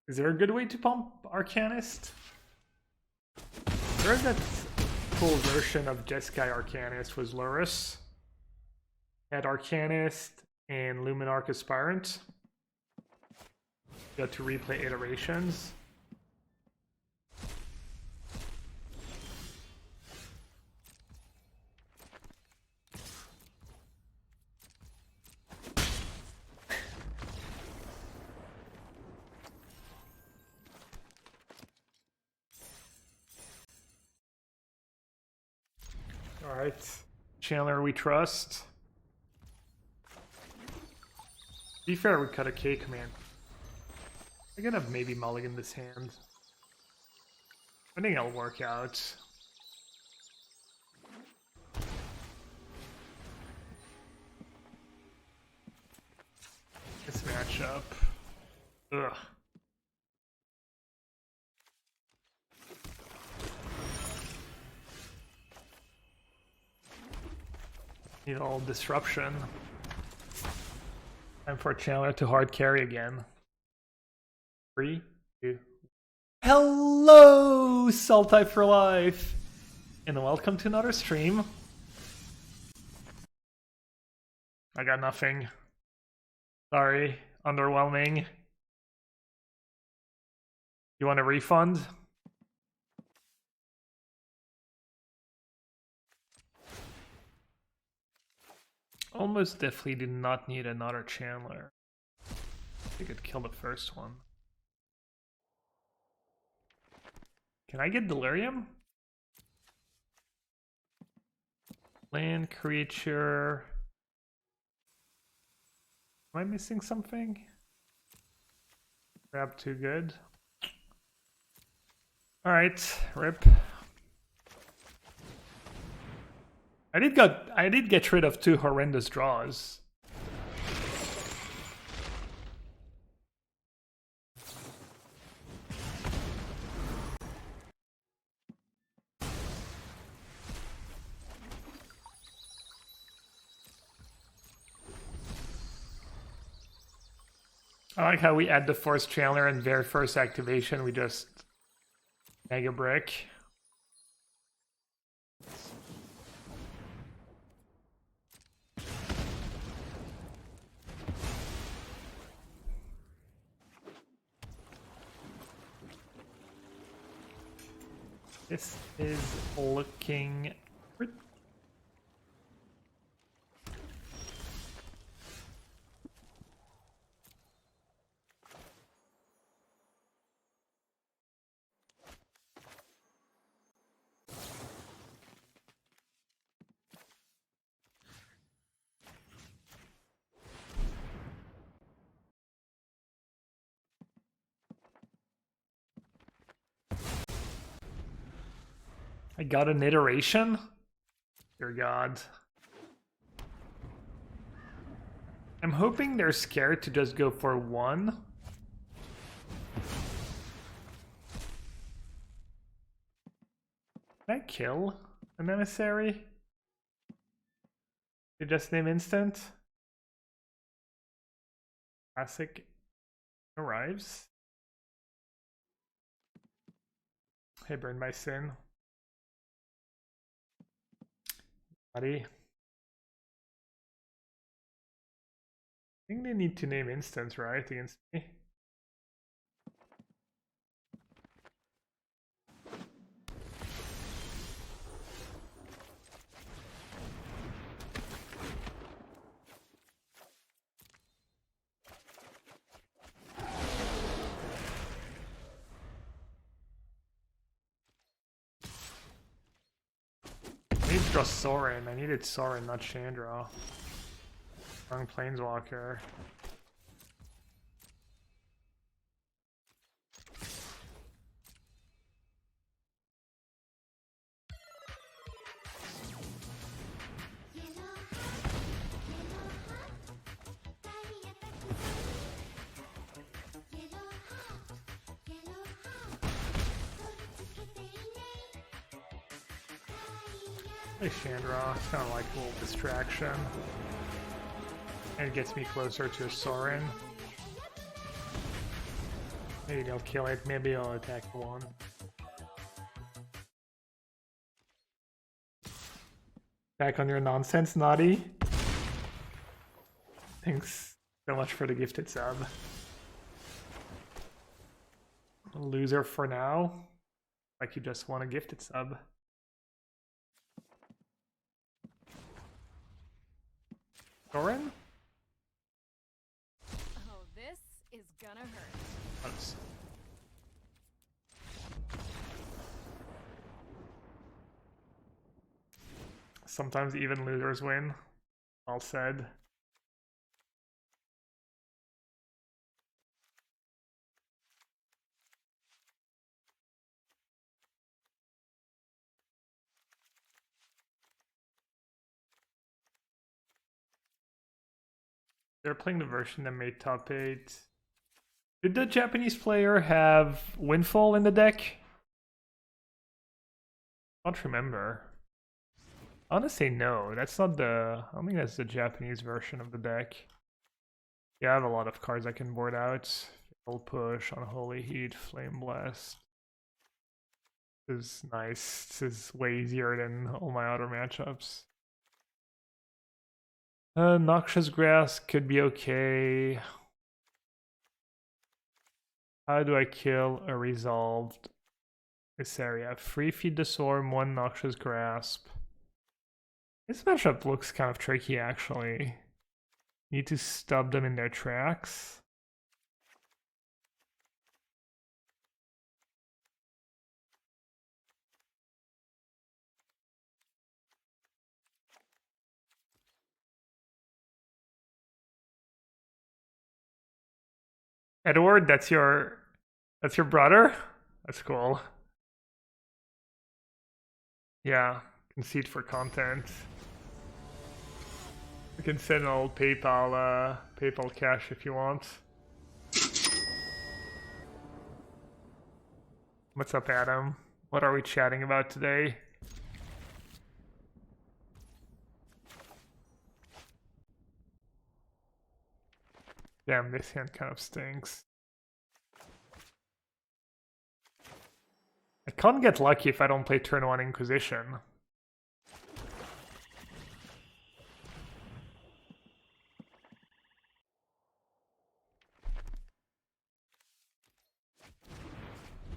Is there a good way to pump Arcanist? I heard that cool version of Jeskai Arcanist was Lurrus. Had Arcanist and Luminarch Aspirant. Got to replay iterations. Alright, Chandler we trust. To be fair, we cut a K command. I'm gonna maybe mulligan this hand. I think it'll work out. This matchup. Ugh. Need all disruption. Time for Chandler to hard carry again. 3, 2. Hello, Salt Type for Life! And welcome to another stream. I got nothing. Sorry, underwhelming. You want a refund? Almost definitely do not need another Chandler. I think I'd kill the first one. Can I get Delirium? Land creature. Am I missing something? Grab too good. Alright, rip. I did get rid of 2 horrendous draws. I like how we add the Force Chandler and very first activation we just Mega Brick. This is looking pretty... I got an iteration? Dear God. I'm hoping they're scared to just go for 1. Can I kill an emissary? They just name instant? Classic arrives. Hey, burn my sin. Buddy. I think they need to name instance, right, against me? I need to draw Sorin. I needed Sorin, not Chandra. Wrong Planeswalker. Hey Chandra, it's kind of like a little distraction. And it gets me closer to a Sorin. Maybe they'll kill it, maybe I'll attack one. Back on your nonsense, Naughty. Thanks so much for the gifted sub. Loser for now. Like you just won a gifted sub. Sorin? Oh, this is gonna hurt. Close. Sometimes even losers win. All said. They're playing the version that made top 8. Did the Japanese player have Windfall in the deck? I don't remember. I want to say no. That's not the... I don't think that's the Japanese version of the deck. Yeah, I have a lot of cards I can board out. Full Push, Unholy Heat, Flame Blast. This is nice. This is way easier than all my other matchups. Noxious Grass could be okay. How do I kill a resolved this area? Free Feed the Swarm, 1 Noxious Grasp. This matchup looks kind of tricky actually. Need to stop them in their tracks. Edward, that's your brother? That's cool. Yeah, conceit for content. You can send an old PayPal cash if you want. What's up, Adam? What are we chatting about today? Damn, this hand kind of stinks. I can't get lucky if I don't play turn 1 Inquisition.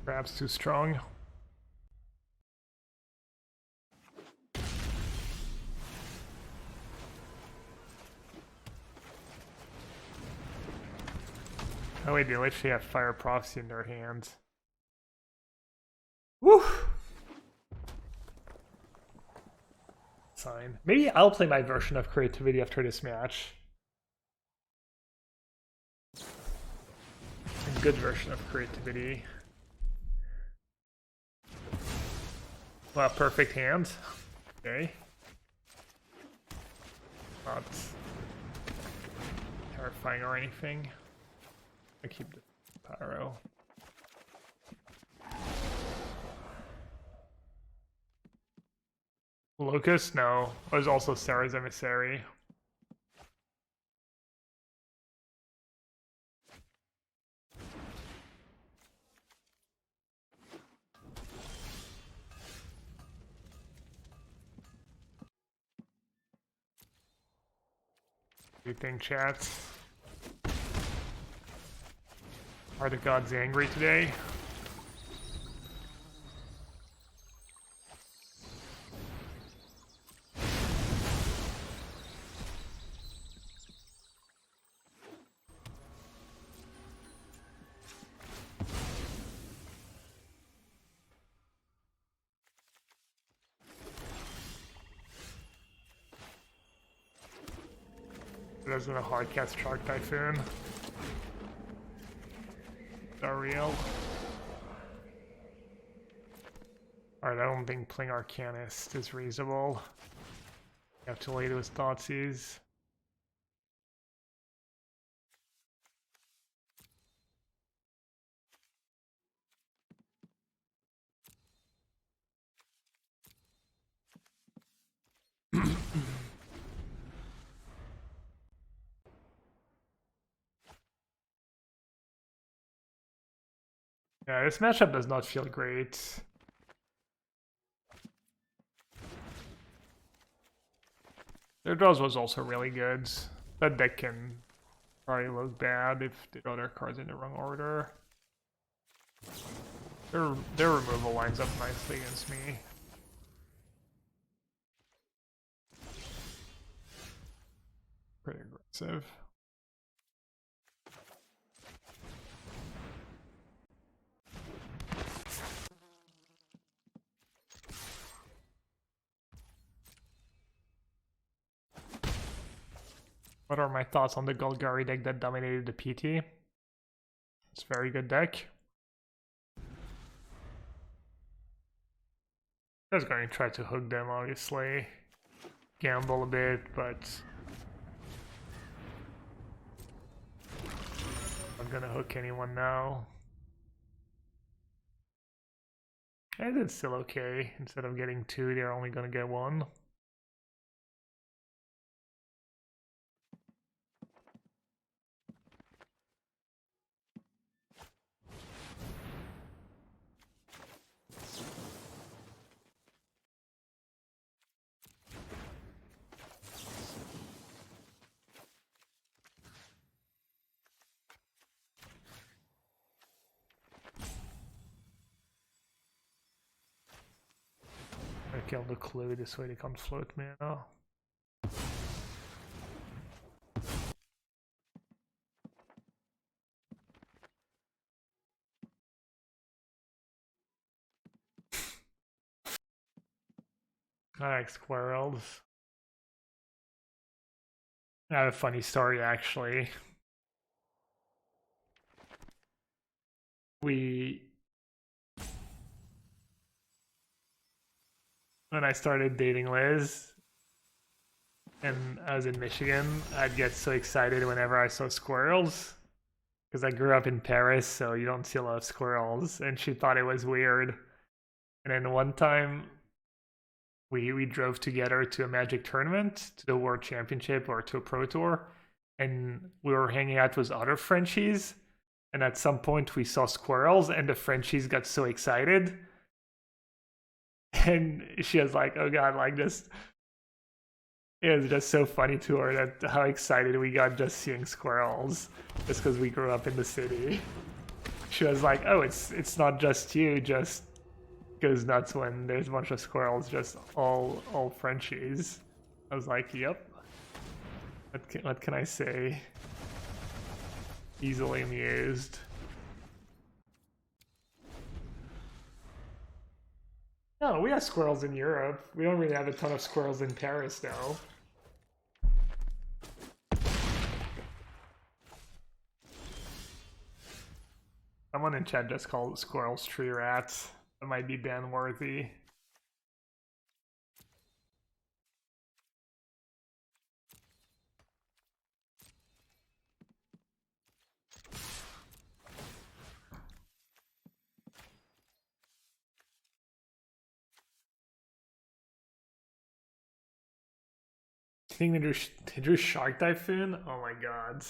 Perhaps too strong. Oh wait, they literally have Fire Prophecy in their hands. Woo! Sign. Maybe I'll play my version of creativity after this match. A good version of creativity. Well, perfect hand. Okay. Not terrifying or anything. I keep the pyro. Locust? No. It was also Sarah's Emissary. Do you think, chat? Are the gods angry today? There's a hard cast Shark Typhoon. Gabriel. Alright, I don't think playing Arcanist is reasonable. You have to lead with Thoughtseize. Yeah, this matchup does not feel great. Their draws was also really good. That deck can probably look bad if they draw their cards in the wrong order. Their removal lines up nicely against me. Pretty aggressive. What are my thoughts on the Golgari deck that dominated the PT? It's a very good deck. I was going to try to hook them, obviously. Gamble a bit, but I'm gonna hook anyone now. And it's still okay. Instead of getting 2, they're only gonna get 1. I killed the clue, this way they can't float me now. I like squirrels. I have a funny story actually. When I started dating Liz, and I was in Michigan, I'd get so excited whenever I saw squirrels. Because I grew up in Paris, so you don't see a lot of squirrels. And she thought it was weird. And then one time, we drove together to a Magic tournament, to the World Championship or to a Pro Tour. And we were hanging out with other Frenchies. And at some point, we saw squirrels, and the Frenchies got so excited. And she was like, oh god, like just, it was just so funny to her that how excited we got just seeing squirrels, just because we grew up in the city. She was like, oh, it's not just you, just goes nuts when there's a bunch of squirrels, just all Frenchies. I was like, yep. What can I say? Easily amused. No, we have squirrels in Europe. We don't really have a ton of squirrels in Paris, though. Someone in chat just called squirrels tree rats. That might be ban worthy. I think they drew Shark Typhoon? Oh my god.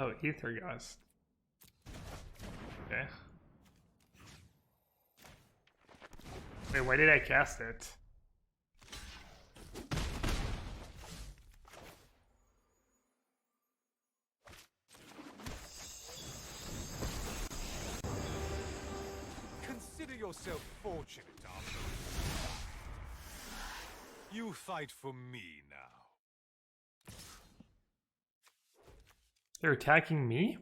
Oh, Ether Gust. Okay. Wait, why did I cast it? Consider yourself fortunate, after all. You fight for me now. They're attacking me?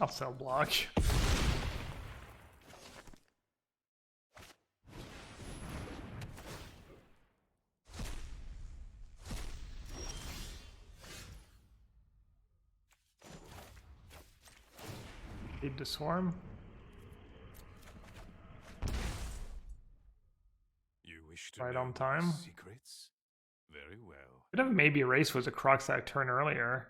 I'll sell block. Feed the swarm. You wish to Right know on time. my secrets? Very well. Could have maybe Race was a Crocside turn earlier.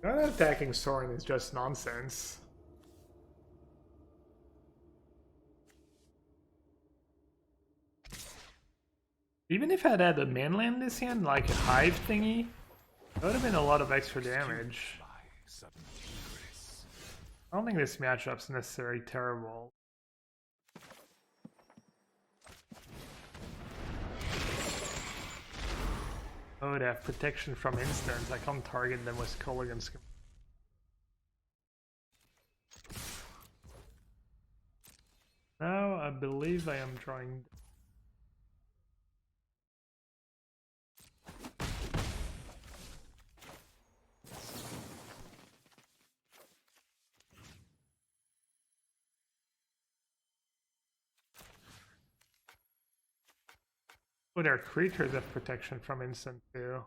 Not attacking Soren is just nonsense. Even if I'd had a mainland this hand, like a hive thingy, that would have been a lot of extra damage. By sudden egress. I don't think this matchup's necessarily terrible. Oh, they have protection from instants. I can't target them with Kolaghan's. Now I believe I am drawing. Oh, their creatures have protection from instant too.